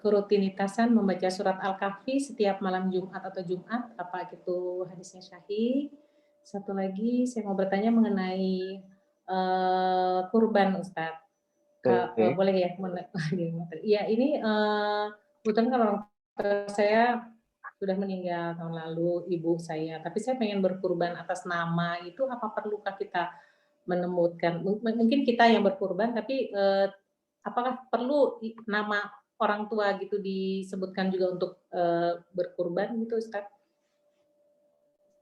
Kerutinitasan membaca surat Al-Kahfi setiap malam Jumat atau Jumat, apa itu hadisnya sahih? Satu lagi saya mau bertanya mengenai kurban Ustaz. Boleh ya? Iya, ini kebetulan kan orang tua saya sudah meninggal tahun lalu, ibu saya. Tapi saya pengen berkurban atas nama itu, apa perlukah kita menemukan? Mungkin kita yang berkurban, tapi apakah perlu nama orang tua gitu disebutkan juga untuk berkurban gitu Ustaz?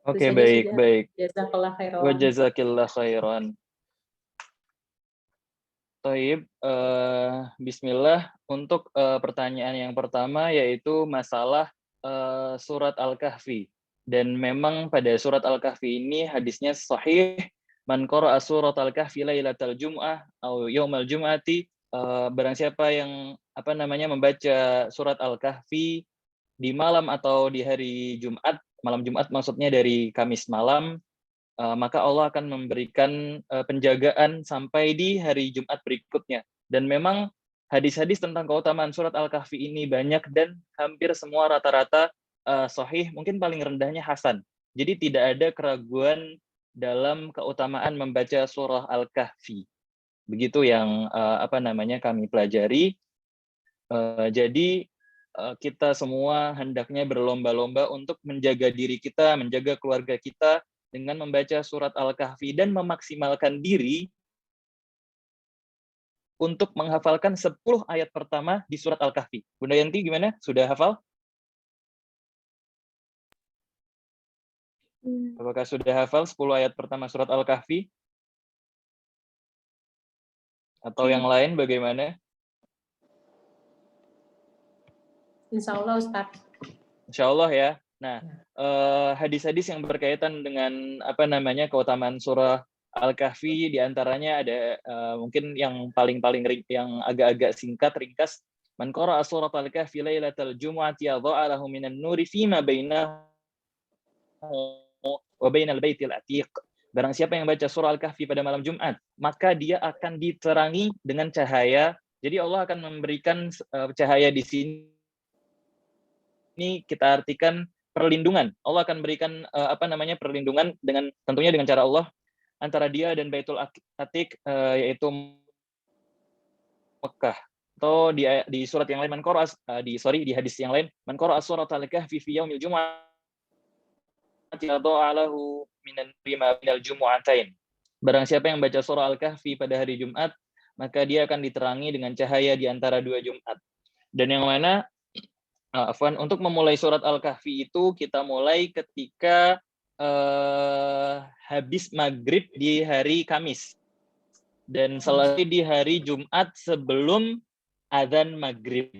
Oke, baik. Jazakallah khairan. Wa jazakillah khairan. Thaib, bismillah. Untuk pertanyaan yang pertama yaitu masalah surat Al-Kahfi. Dan memang pada surat Al-Kahfi ini hadisnya sahih, man qara'a surat Al-Kahfi lailatal jum'ah atau yaumal jum'ati, barang siapa yang membaca surat Al-Kahfi di malam atau di hari Jumat, malam Jumat maksudnya dari Kamis malam, maka Allah akan memberikan penjagaan sampai di hari Jumat berikutnya. Dan memang hadis-hadis tentang keutamaan surat Al-Kahfi ini banyak dan hampir semua rata-rata sahih, mungkin paling rendahnya hasan. Jadi tidak ada keraguan dalam keutamaan membaca surah Al-Kahfi. Begitu yang kami pelajari. Jadi kita semua hendaknya berlomba-lomba untuk menjaga diri kita, menjaga keluarga kita dengan membaca surat Al-Kahfi dan memaksimalkan diri untuk menghafalkan 10 ayat pertama di surat Al-Kahfi. Bunda Yanti gimana? Sudah hafal? Apakah sudah hafal 10 ayat pertama surat Al-Kahfi? Atau yang lain bagaimana? Insya Allah, Ustaz. Insya Allah ya. Nah, hadis-hadis yang berkaitan dengan keutamaan surah Al-Kahfi, diantaranya ada mungkin yang paling yang agak-agak singkat, ringkas. Man qara'a surat Al-Kahfi lailatal jumu'ati yadha'a lahu minan nuri fima bainahu wa bainal baitil atiq. Barang siapa yang baca surah Al-Kahfi pada malam Jumat, maka dia akan diterangi dengan cahaya. Jadi Allah akan memberikan cahaya di sini. Ini kita artikan perlindungan. Allah akan berikan perlindungan dengan tentunya dengan cara Allah antara dia dan Baitul Atiq, yaitu Mekah. Atau di surat yang lain di hadis yang lain, man qara'a surat Al-Kahfi fi yaumil jumu'ah lahu minan minal jumu'atain. Barang siapa yang baca surah Al-Kahfi pada hari Jumat, maka dia akan diterangi dengan cahaya di antara 2 Jumat. Dan yang mana untuk memulai surat Al-Kahfi itu kita mulai ketika habis maghrib di hari Kamis dan selesai di hari Jumat sebelum adzan maghrib.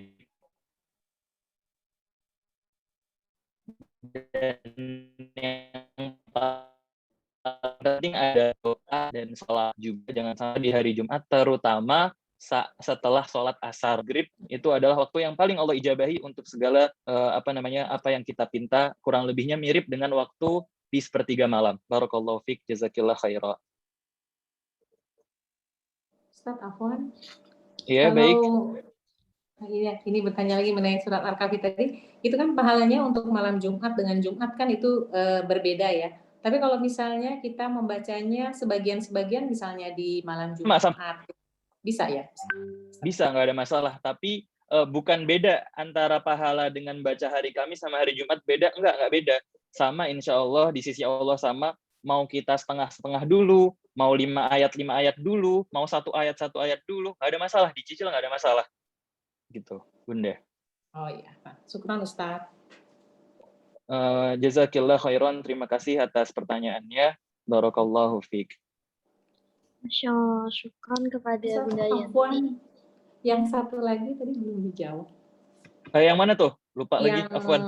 Dan yang penting ada doa dan sholat juga, jangan sampai di hari Jumat, terutama setelah sholat asar maghrib, itu adalah waktu yang paling Allah ijabahi untuk segala apa yang kita pinta, kurang lebihnya mirip dengan waktu di sepertiga malam. Barakallahu fiik, jazakillah khairah. Ustaz Afwan. Iya, baik. Ini bertanya lagi mengenai surat Al-Kahfi tadi, itu kan pahalanya untuk malam Jumat dengan Jumat kan itu berbeda ya. Tapi kalau misalnya kita membacanya sebagian-sebagian misalnya di malam Jumat, bisa ya? Bisa, nggak ada masalah. Tapi bukan beda antara pahala dengan baca hari Kamis sama hari Jumat, beda? Nggak beda. Sama insya Allah, di sisi Allah sama. Mau kita setengah-setengah dulu, mau 5 ayat dulu, mau 1 ayat dulu, nggak ada masalah. Dicicil nggak ada masalah. Gitu, Bunda. Oh iya, syukran Ustaz. Jazakillah khairan, terima kasih atas pertanyaannya. Barakallahu fiik. Masya Allah, syukran kepada Ustaz Bunda Yanti. Afwan, yang satu lagi tadi belum dijawab. Yang mana tuh? Lupa yang lagi, Afwan.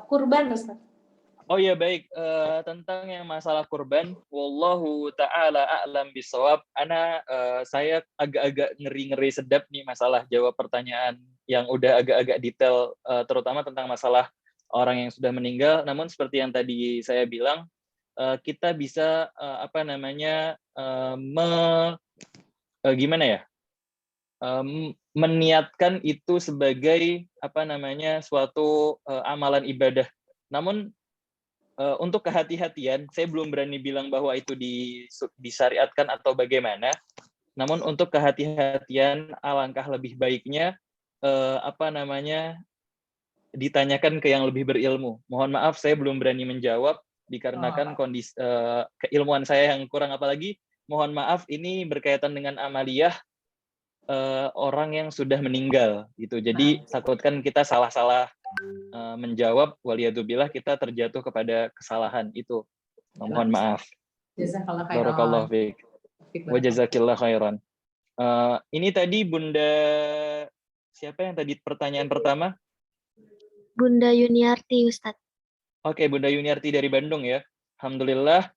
Kurban, Ustaz. Oh ya, baik. Tentang yang masalah kurban, wallahu ta'ala a'lam bisawab. Saya agak-agak ngeri-ngeri sedap nih masalah jawab pertanyaan yang udah agak-agak detail, terutama tentang masalah orang yang sudah meninggal. Namun seperti yang tadi saya bilang, kita bisa meniatkan itu sebagai suatu amalan ibadah. Namun untuk kehati-hatian, saya belum berani bilang bahwa itu disyariatkan atau bagaimana. Namun untuk kehati-hatian, alangkah lebih baiknya ditanyakan ke yang lebih berilmu. Mohon maaf, saya belum berani menjawab dikarenakan kondisi keilmuan saya yang kurang. Apalagi, mohon maaf, ini berkaitan dengan amaliyah orang yang sudah meninggal, gitu. Jadi takutkan kita salah-salah menjawab, waliyadzubillah kita terjatuh kepada kesalahan itu. Mohon maaf. Jazakallah khairan. Barakallahu fiik. Wa jazakillah khairan. Ini tadi Bunda siapa yang tadi pertanyaan pertama? Bunda Yuniarti, Ustadz. Oke, Bunda Yuniarti dari Bandung ya. Alhamdulillah.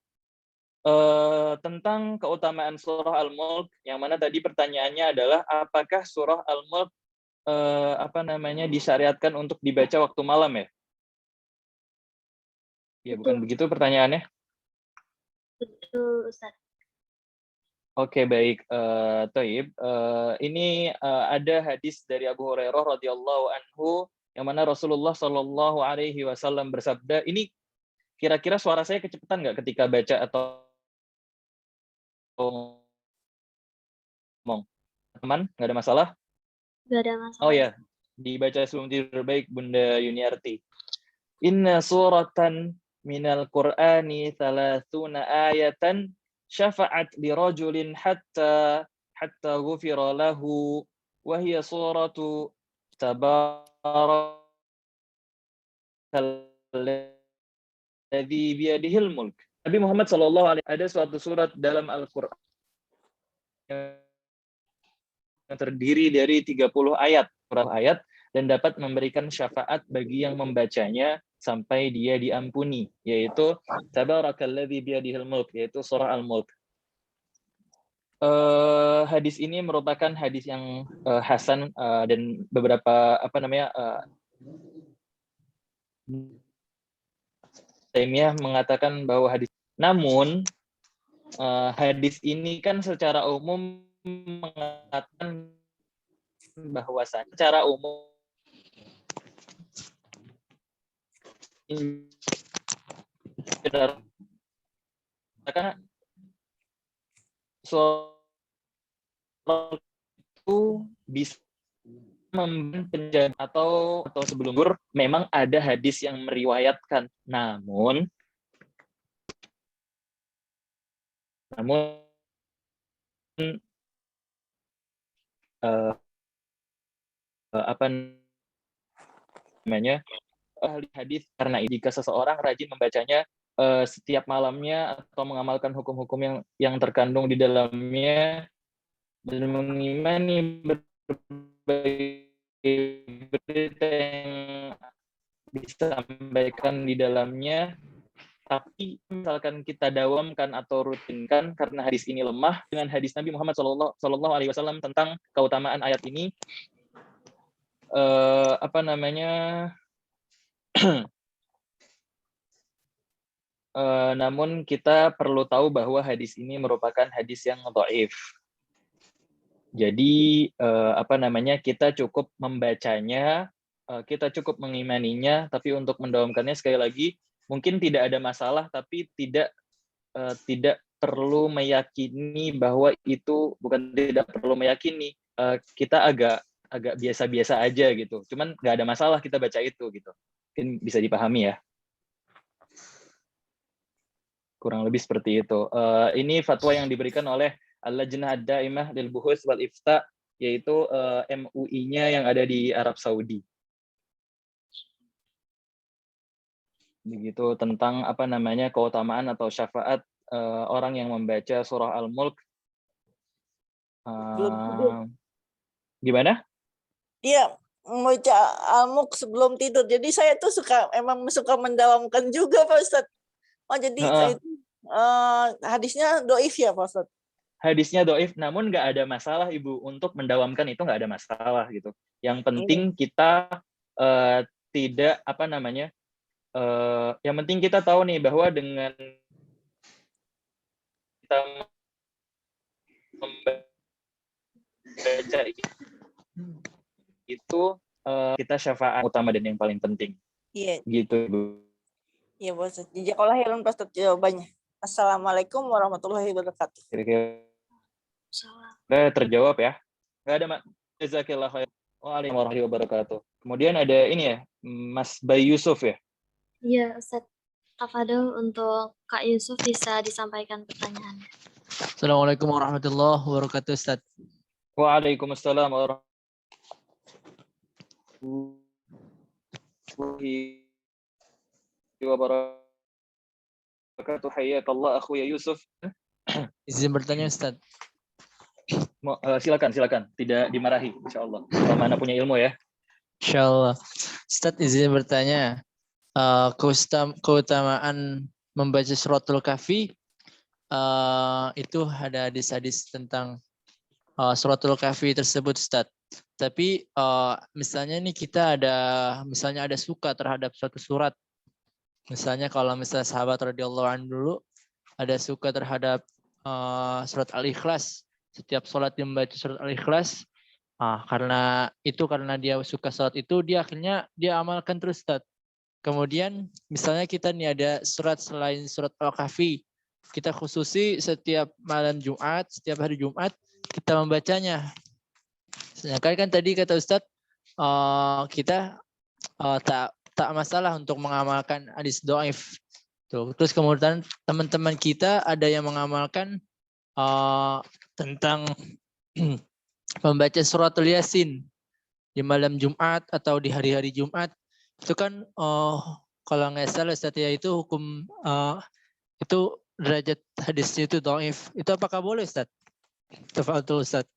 Tentang keutamaan surah Al-Mulk, yang mana tadi pertanyaannya adalah apakah surah Al-Mulk disyariatkan untuk dibaca waktu malam ya? Ya, bukan begitu pertanyaannya? Betul, Ustaz. Oke, baik. Thaib. Ini ada hadis dari Abu Hurairah radhiyallahu anhu yang mana Rasulullah Shallallahu alaihi wasallam bersabda, ini kira-kira suara saya kecepatan nggak ketika baca atau ngomong? Teman, nggak ada masalah? Gak ada masalah. Oh ya, dibaca sebelum tidur. Baik, Bunda Yuniarti. Inna suratan minal Qur'ani 30 ayatan syafa'at li rajulin hatta ghufira lahu wa hiya suratu tabarakal biyadihil mulk. Nabi Muhammad SAW ada suatu surat dalam Al-Quran yang terdiri dari 30 ayat dan dapat memberikan syafaat bagi yang membacanya sampai dia diampuni, yaitu tabarakalladzi biyadihil mulk, yaitu surah Al-Mulk. Hadis ini merupakan hadis yang hasan dan beberapa Taimiyah mengatakan bahwa hadis, namun hadis ini kan secara umum mengatakan bahwasannya secara umum karena itu bisa penjara atau sebelum zuhur memang ada hadis yang meriwayatkan, namun ahli hadis karena jika seseorang rajin membacanya setiap malamnya atau mengamalkan hukum-hukum yang terkandung di dalamnya dan mengimani berbagai berita yang disampaikan di dalamnya, tapi misalkan kita dawamkan atau rutinkan karena hadis ini lemah dengan hadis Nabi Muhammad Shallallahu Alaihi Wasallam tentang keutamaan ayat ini, namun kita perlu tahu bahwa hadis ini merupakan hadis yang dhaif. Jadi kita cukup membacanya, kita cukup mengimaninya, tapi untuk mendawamkannya sekali lagi mungkin tidak ada masalah, tapi tidak perlu meyakini bahwa itu, bukan tidak perlu meyakini, kita agak biasa-biasa aja gitu. Cuman nggak ada masalah kita baca itu gitu. Mungkin bisa dipahami ya. Kurang lebih seperti itu. Ini fatwa yang diberikan oleh Al-Lajnah Ad-Daimah lil Buhus wal Ifta, yaitu MUI-nya yang ada di Arab Saudi. Begitu tentang keutamaan atau syafaat orang yang membaca surah Al-Mulk. Gimana? Iya, membaca Al-Mulk sebelum tidur. Jadi saya tuh emang suka mendawamkan juga, Pak Ustadz. Oh, jadi hadisnya doif ya, Pak Ustadz? Hadisnya doif, namun nggak ada masalah Ibu untuk mendawamkan, itu nggak ada masalah gitu. Yang penting kita tidak yang penting kita tahu nih bahwa dengan kita membaca itu kita syafaat utama dan yang paling penting. Iya. Gitu Ibu. Iya, Pak Ustadz. Jazakallahu khairan, Pak Ustadz, jawabannya. Assalamualaikum warahmatullahi wabarakatuh. Kira-kira terjawab ya. Nggak ada, Mak. Jazakallahu khairan. Waalaikumsalam warahmatullahi wabarakatuh. Kemudian ada ini ya, Mas Bayi Yusuf ya. Iya, Ustaz. Tafadhol untuk Kak Yusuf bisa disampaikan pertanyaannya. Assalamualaikum warahmatullahi wabarakatuh, Ustaz. Waalaikumsalam warahmatullahi wabarakatuh. Hayakallah akhuya Yusuf. Izin bertanya, Ustaz. Silakan. Tidak dimarahi, insyaallah. Kalau mana punya ilmu ya. Insyaallah. Ustaz, izin bertanya. Keutamaan membaca suratul Kahfi, itu ada hadis-hadis tentang suratul Kahfi tersebut, Ustaz. Tapi misalnya nih kita misalnya ada suka terhadap suatu surat. Misalnya kalau misalnya sahabat radhiyallahu anhu dulu ada suka terhadap surat Al-Ikhlas. Setiap sholat dia membaca surat Al-Ikhlas. Karena dia suka sholat itu, dia akhirnya dia amalkan terus, Ustaz. Kemudian misalnya kita nih ada surat selain surat Al-Kahfi. Kita khususi setiap malam Jumat, setiap hari Jumat kita membacanya. Sedangkan kan tadi kata Ustadz, kita tak masalah untuk mengamalkan hadis dhaif. Terus kemudian teman-teman kita ada yang mengamalkan tentang membaca suratul Yasin di malam Jumat atau di hari-hari Jumat. Itu kan kalau nggak salah Ustadz ya, itu hukum itu derajat hadisnya itu dhaif. Itu apakah boleh Ustadz? Tafadhol Ustadz.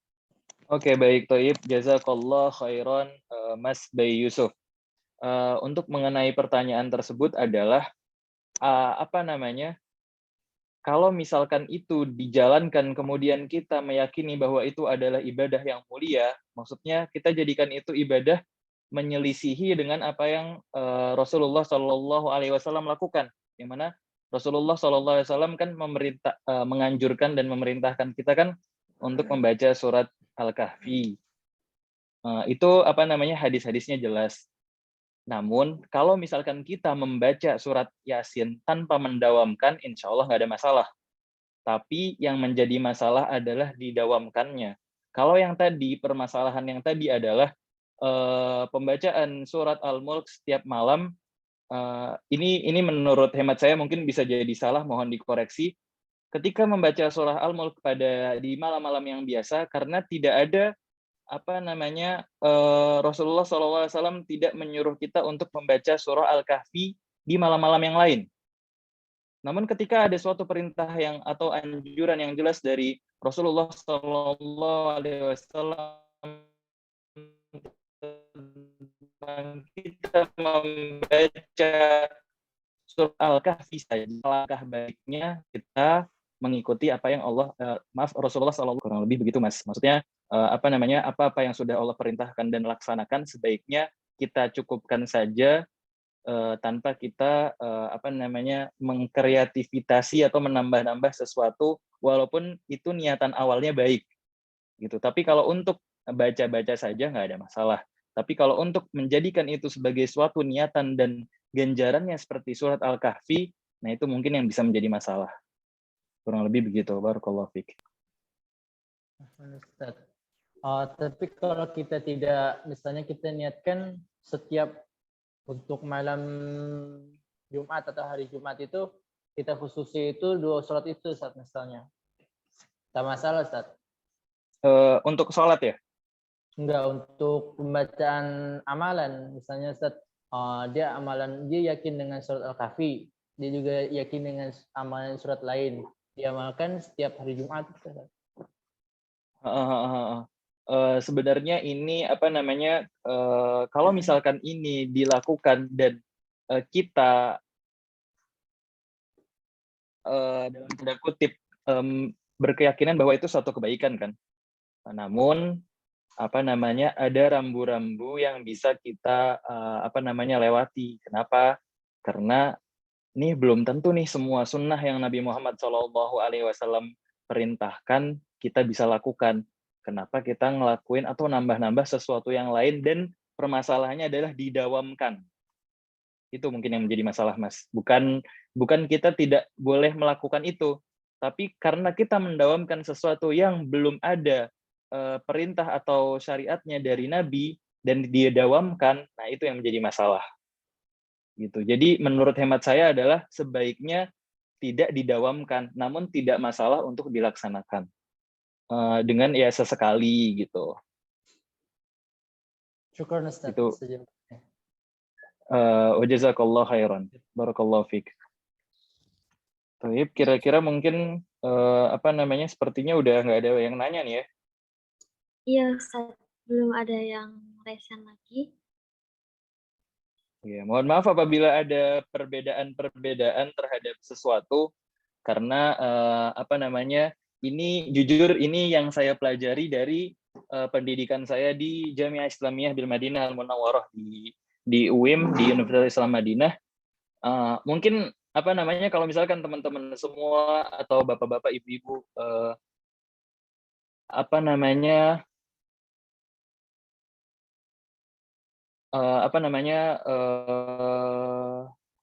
Oke, baik, Toib. Jazakallah khairan, Mas Bayi Yusuf. Untuk mengenai pertanyaan tersebut adalah, kalau misalkan itu dijalankan, kemudian kita meyakini bahwa itu adalah ibadah yang mulia, maksudnya kita jadikan itu ibadah menyelisihi dengan apa yang Rasulullah SAW lakukan, yang mana Rasulullah SAW kan menganjurkan dan memerintahkan kita kan untuk membaca surat Al-Kahfi. Itu hadis-hadisnya jelas. Namun kalau misalkan kita membaca surat Yasin tanpa mendawamkan, insya Allah nggak ada masalah. Tapi yang menjadi masalah adalah didawamkannya. Kalau yang tadi, permasalahan yang tadi adalah pembacaan surat Al-Mulk setiap malam, ini menurut hemat saya mungkin bisa jadi salah, mohon dikoreksi. Ketika membaca surah Al-Mulk di malam-malam yang biasa, karena tidak ada Rasulullah SAW tidak menyuruh kita untuk membaca surah Al-Kahfi di malam-malam yang lain. Namun ketika ada suatu perintah atau anjuran yang jelas dari Rasulullah SAW kita membaca surah Al-Kahfi saja, langkah baiknya kita mengikuti apa yang Rasulullah SAW, kurang lebih begitu Mas. Maksudnya apa-apa yang sudah Allah perintahkan dan laksanakan sebaiknya kita cukupkan saja tanpa kita mengkreativitasi atau menambah-nambah sesuatu walaupun itu niatan awalnya baik gitu. Tapi kalau untuk baca-baca saja nggak ada masalah. Tapi kalau untuk menjadikan itu sebagai suatu niatan dan ganjarannya seperti surat Al-Kahfi, nah itu mungkin yang bisa menjadi masalah. Kurang lebih begitu. Barakallahu fiik. Tapi kalau kita tidak, misalnya kita niatkan setiap untuk malam Jumat atau hari Jumat itu, kita khususi itu 2 sholat itu Ustaz misalnya. Tak masalah Ustaz? Untuk sholat ya? Enggak, untuk pembacaan amalan. Misalnya Ustaz, dia yakin dengan surat Al-Kahfi, dia juga yakin dengan amalan surat lain. Diamalkan setiap hari Jumat. Sebenarnya ini kalau misalkan ini dilakukan dan kita dalam tanda kutip berkeyakinan bahwa itu suatu kebaikan kan. Namun ada rambu-rambu yang bisa kita lewati. Kenapa? Karena ini belum tentu nih semua sunnah yang Nabi Muhammad SAW perintahkan kita bisa lakukan. Kenapa kita ngelakuin atau nambah-nambah sesuatu yang lain dan permasalahannya adalah didawamkan. Itu mungkin yang menjadi masalah, Mas. Bukan kita tidak boleh melakukan itu, tapi karena kita mendawamkan sesuatu yang belum ada perintah atau syariatnya dari Nabi dan dia dawamkan, nah itu yang menjadi masalah. Gitu. Jadi menurut hemat saya adalah sebaiknya tidak didawamkan, namun tidak masalah untuk dilaksanakan dengan ya sesekali gitu. Syukur Ustaz. Itu. Wajazakallah khairan. Barakallahu fiik. Baik, kira-kira mungkin sepertinya udah nggak ada yang nanya nih ya. Iya Ustaz, belum ada yang resen lagi. Ya, mohon maaf apabila ada perbedaan terhadap sesuatu karena ini jujur ini yang saya pelajari dari pendidikan saya di Jamiah Islamiyah Bil Madinah Al Munawwarah di UIM, di Universitas Islam Madinah. Mungkin apa namanya, kalau misalkan teman-teman semua atau bapak-bapak, ibu-ibu apa namanya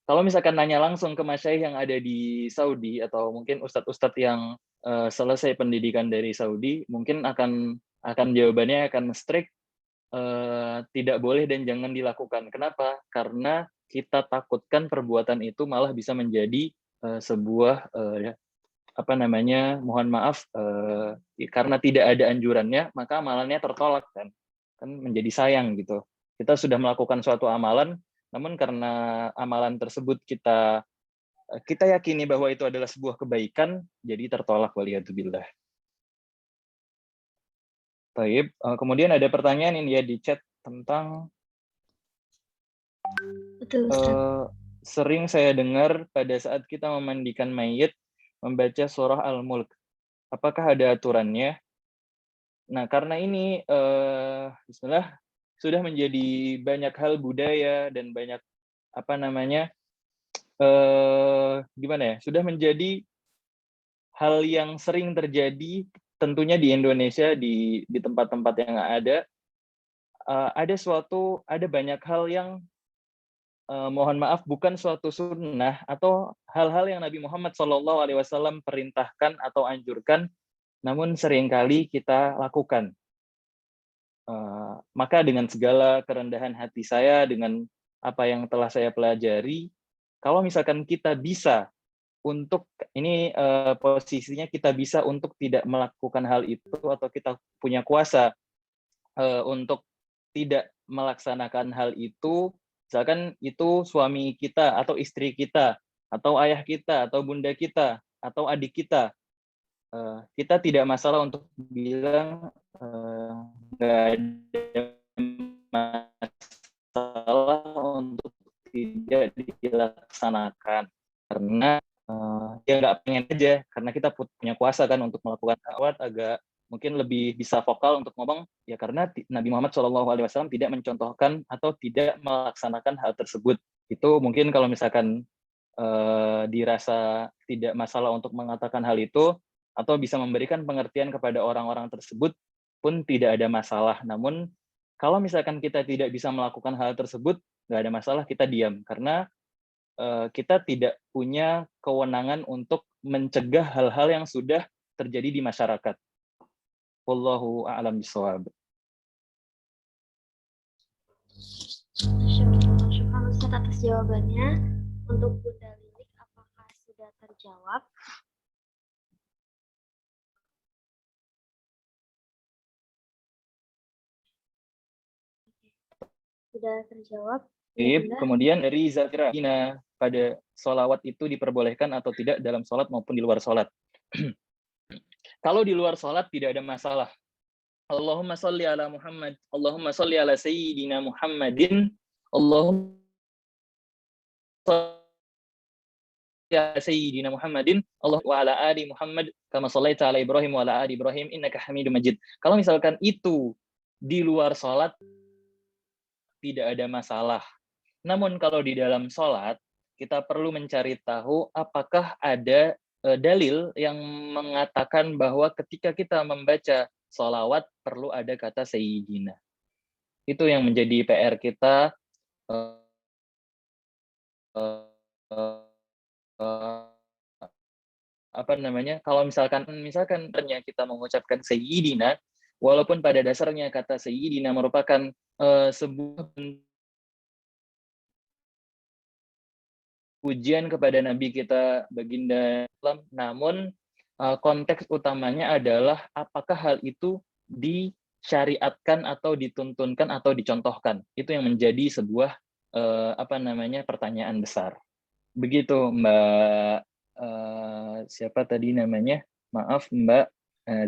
kalau misalkan nanya langsung ke masyayikh yang ada di Saudi atau mungkin ustadz-ustadz yang selesai pendidikan dari Saudi, mungkin akan jawabannya akan strict, tidak boleh dan jangan dilakukan. Kenapa? Karena kita takutkan perbuatan itu malah bisa menjadi sebuah apa namanya, mohon maaf, karena tidak ada anjurannya maka amalannya tertolak, kan menjadi sayang gitu. Kita sudah melakukan suatu amalan, namun karena amalan tersebut kita yakini bahwa itu adalah sebuah kebaikan, jadi tertolak, waliyadzubillah. Baik, kemudian ada pertanyaan ini ya di chat tentang Betul, Ustaz. sering saya dengar pada saat kita memandikan mayit membaca surah Al-Mulk. Apakah ada aturannya? Nah, karena ini bismillah, sudah menjadi banyak hal budaya dan banyak apa namanya, gimana ya, sudah menjadi hal yang sering terjadi tentunya di Indonesia, di tempat-tempat yang ada banyak hal yang mohon maaf bukan suatu sunnah atau hal-hal yang Nabi Muhammad SAW perintahkan atau anjurkan, namun seringkali kita lakukan. Maka dengan segala kerendahan hati saya, dengan apa yang telah saya pelajari, kalau misalkan kita bisa untuk, ini posisinya kita bisa untuk tidak melakukan hal itu, atau kita punya kuasa untuk tidak melaksanakan hal itu, misalkan itu suami kita, atau istri kita, atau ayah kita, atau bunda kita, atau adik kita, kita tidak masalah untuk bilang nggak ada masalah untuk tidak dilaksanakan, karena ya nggak pengen aja, karena kita punya kuasa kan untuk melakukan awat, agak mungkin lebih bisa vokal untuk ngomong ya, karena Nabi Muhammad SAW tidak mencontohkan atau tidak melaksanakan hal tersebut. Itu mungkin kalau misalkan dirasa tidak masalah untuk mengatakan hal itu, atau bisa memberikan pengertian kepada orang-orang tersebut pun tidak ada masalah. Namun kalau misalkan kita tidak bisa melakukan hal tersebut, nggak ada masalah kita diam, karena kita tidak punya kewenangan untuk mencegah hal-hal yang sudah terjadi di masyarakat. Wallahu a'lam bishawab. Syukran Ustaz atas jawabannya. Untuk Bunda Lilik, apakah sudah terjawab? Sudah terjawab. Kemudian dari Zafira, pada sholawat itu diperbolehkan atau tidak dalam sholat maupun di luar sholat? Kalau di luar sholat tidak ada masalah. Allahumma sholli ala Muhammad, Allahumma sholli ala Sayyidina Muhammadin, Allahumma sholli ala Sayyidina Muhammadin, Allah wa ala ali Muhammad, kama shallaita ala Ibrahim wa ala ali Ibrahim, innaka Hamidum Majid. Kalau misalkan itu di luar sholat, tidak ada masalah. Namun kalau di dalam sholat, kita perlu mencari tahu apakah ada dalil yang mengatakan bahwa ketika kita membaca sholawat perlu ada kata Sayyidina. Itu yang menjadi PR kita. Apa namanya? Kalau misalkan ternyata kita mengucapkan Sayyidina, walaupun pada dasarnya kata Sayyidina merupakan sebuah pujian kepada Nabi kita baginda Islam, namun konteks utamanya adalah apakah hal itu disyariatkan atau dituntunkan atau dicontohkan. Itu yang menjadi sebuah pertanyaan besar. Begitu Mbak siapa tadi namanya? Maaf Mbak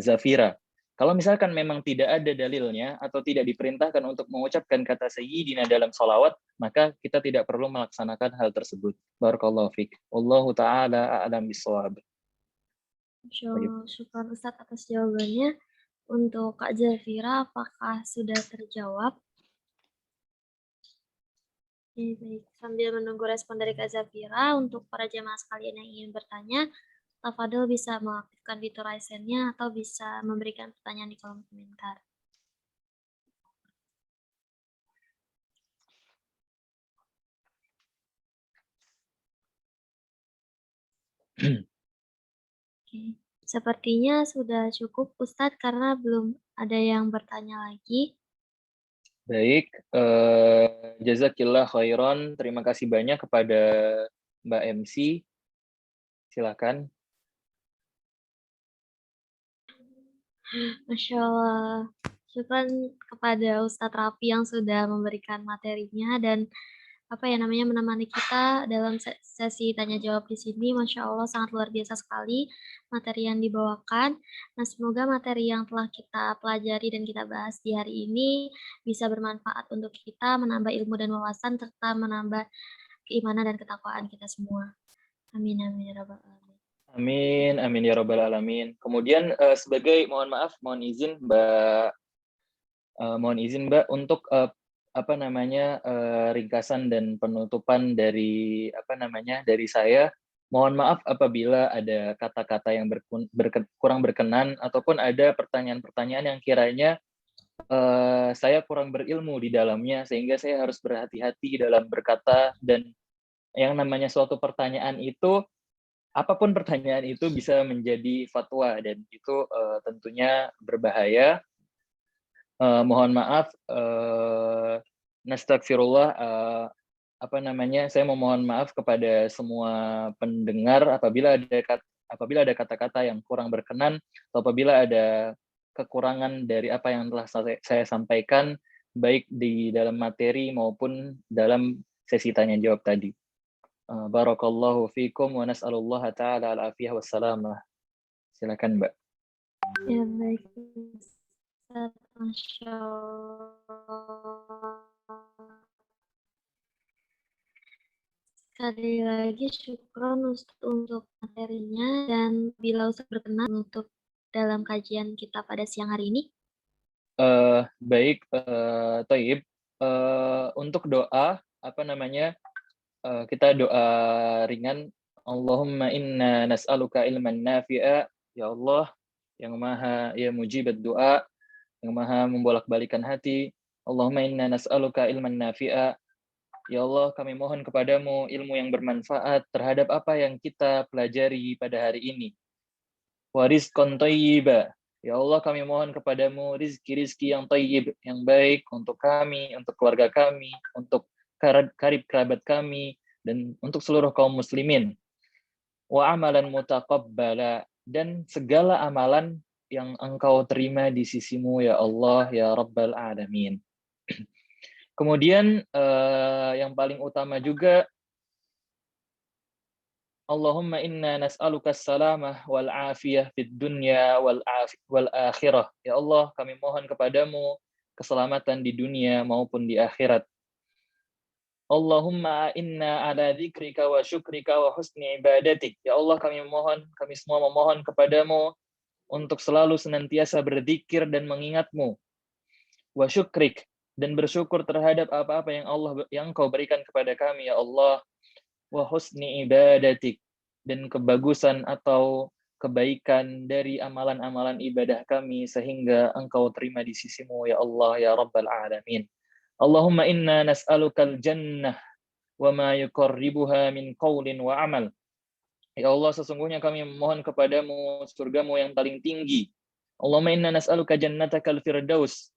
Zafira. Kalau misalkan memang tidak ada dalilnya atau tidak diperintahkan untuk mengucapkan kata Sayyidina dalam sholawat, maka kita tidak perlu melaksanakan hal tersebut. Barakallahu fiik. Wallahu ta'ala a'lam bishawab. Syukran Ustaz atas jawabannya. Untuk Kak Zafira, apakah sudah terjawab? Oke, baik. Sambil menunggu respon dari Kak Zafira, untuk para jemaah sekalian yang ingin bertanya, Tafadhol bisa mengaktifkan fitur raise hand-nya atau bisa memberikan pertanyaan di kolom komentar. Oke, sepertinya sudah cukup Ustadz karena belum ada yang bertanya lagi. Baik, jazakillah khairan. Terima kasih banyak kepada Mbak MC. Silakan. Masya Allah. Syukran kepada Ustadz Rafi yang sudah memberikan materinya dan menemani kita dalam sesi tanya jawab di sini. Masya Allah sangat luar biasa sekali materi yang dibawakan. Nah, semoga materi yang telah kita pelajari dan kita bahas di hari ini bisa bermanfaat untuk kita, menambah ilmu dan wawasan, serta menambah keimanan dan ketakwaan kita semua. Amin, amin, ya rabbal alamin. Amin, amin ya rabbal alamin. Kemudian sebagai mohon maaf, mohon izin Mbak untuk ringkasan dan penutupan dari dari saya. Mohon maaf apabila ada kata-kata yang kurang berkenan ataupun ada pertanyaan-pertanyaan yang kiranya saya kurang berilmu di dalamnya sehingga saya harus berhati-hati dalam berkata, dan yang namanya suatu pertanyaan itu, apapun pertanyaan itu bisa menjadi fatwa dan itu tentunya berbahaya. Mohon maaf, nastagfirullah, saya memohon maaf kepada semua pendengar apabila ada kata-kata yang kurang berkenan atau apabila ada kekurangan dari apa yang telah saya sampaikan baik di dalam materi maupun dalam sesi tanya jawab tadi. Barakallahu fikum wa nas'alullaha ta'ala al-afiyah wassalamah. Silakan Mbak. Ya baik, Ustaz. Masya Allah. Sekali lagi syukron untuk materinya dan bila Ustaz berkenan untuk dalam kajian kita pada siang hari ini. Baik, Thayyib. Untuk doa, kita doa ringan. Allahumma inna nas'aluka ilman nafi'a. Ya Allah, yang maha ya mujibat doa, yang maha membolak-balikan hati. Allahumma inna nas'aluka ilman nafi'a. Ya Allah, kami mohon kepadamu ilmu yang bermanfaat terhadap apa yang kita pelajari pada hari ini. Wa rizqan thayyiba. Ya Allah, kami mohon kepadamu rizki-rizki yang thayyib, yang baik untuk kami, untuk keluarga kami, untuk karib kerabat kami, dan untuk seluruh kaum muslimin. Wa amalan mutaqabbala, dan segala amalan yang engkau terima di sisimu ya Allah ya Rabbal Alamin. Kemudian yang paling utama juga, Allahumma inna nas'aluka salamah wal afiyah fid dunya wal akhirah. Ya Allah, kami mohon kepadamu keselamatan di dunia maupun di akhirat. Allahumma inna ala dzikrika wa syukrika wa husni ibadatik. Ya Allah, kami semua memohon kepadamu untuk selalu senantiasa berzikir dan mengingatmu. Wa syukrik, dan bersyukur terhadap apa-apa yang Kau berikan kepada kami ya Allah. Wa husni ibadatik, dan kebagusan atau kebaikan dari amalan-amalan ibadah kami sehingga Engkau terima di sisimu ya Allah ya Rabbal Alamin. Allahumma inna nas'alukal jannah wa ma yuqarribuha min qawlin wa amal. Ya Allah, sesungguhnya kami memohon kepadamu surgamu yang paling tinggi. Allahumma inna nas'aluka jannatakal firdaus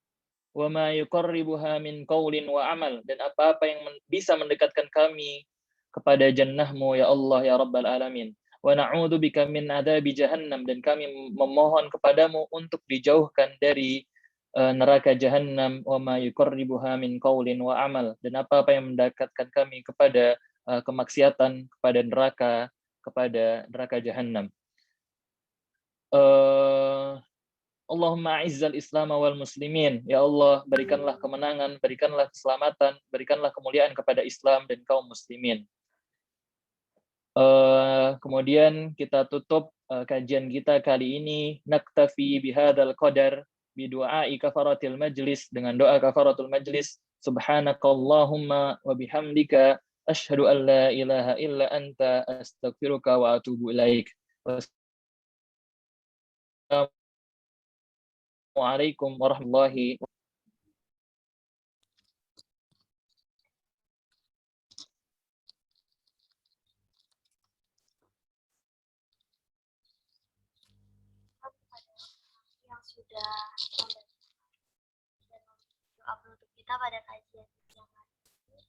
wa ma yuqarribuha min qawlin wa amal, dan apa-apa yang bisa mendekatkan kami kepada jannahmu ya Allah ya Rabbal Alamin. Wa na'udzubika min adzabi jahannam, dan kami memohon kepadamu untuk dijauhkan dari neraka jahannam. Wa ma yuqarribuha min qawlin wa amal, dan apa-apa yang mendekatkan kami kepada kemaksiatan, kepada neraka jahannam. Allahumma a'izzal Islam wal muslimin. Ya Allah, berikanlah kemenangan, berikanlah keselamatan, berikanlah kemuliaan kepada Islam dan kaum muslimin. Kemudian kita tutup kajian kita kali ini. Naktafi bihadzal qadar. bidu'ai kafaratil majlis, dengan doa kafaratul majlis. Subhanakallahumma wa bihamdika asyhadu an la ilaha illa anta astaghfiruka wa atubu ilaik. Wassalamualaikum warahmatullahi wabarakatuh. yang sudah doa penutup kita pada kajian siang hari ini.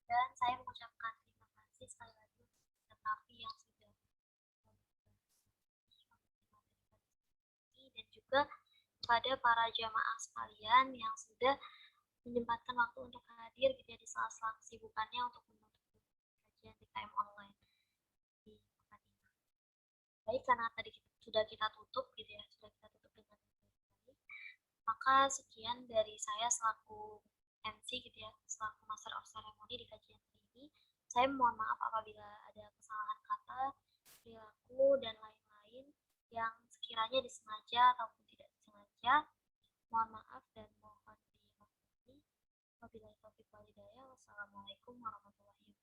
Dan saya mengucapkan terima kasih sekali lagi untuk Nafi yang sudah dan juga kepada para jamaah sekalian yang sudah menyempatkan waktu untuk hadir gitu ya di sela-sela kesibukannya untuk menutup kajian TKM online di pekan ini. Baik, karena tadi sudah kita tutup gitu ya, sudah kita tutup dengan baik. Maka sekian dari saya selaku MC gitu ya, selaku Master of Ceremony di kajian ini. Saya mohon maaf apabila ada kesalahan kata, perilaku, dan lain-lain yang sekiranya disengaja ataupun tidak disengaja. Mohon maaf dan mohon dimaklumi. Wabillahi taufiq wal hidayah. Wassalamualaikum warahmatullahi wabarakatuh.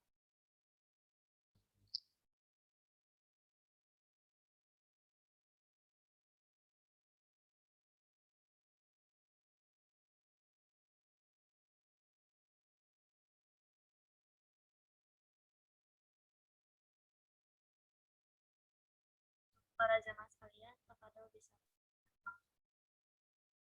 Para jamaah sekalian, kepada bisa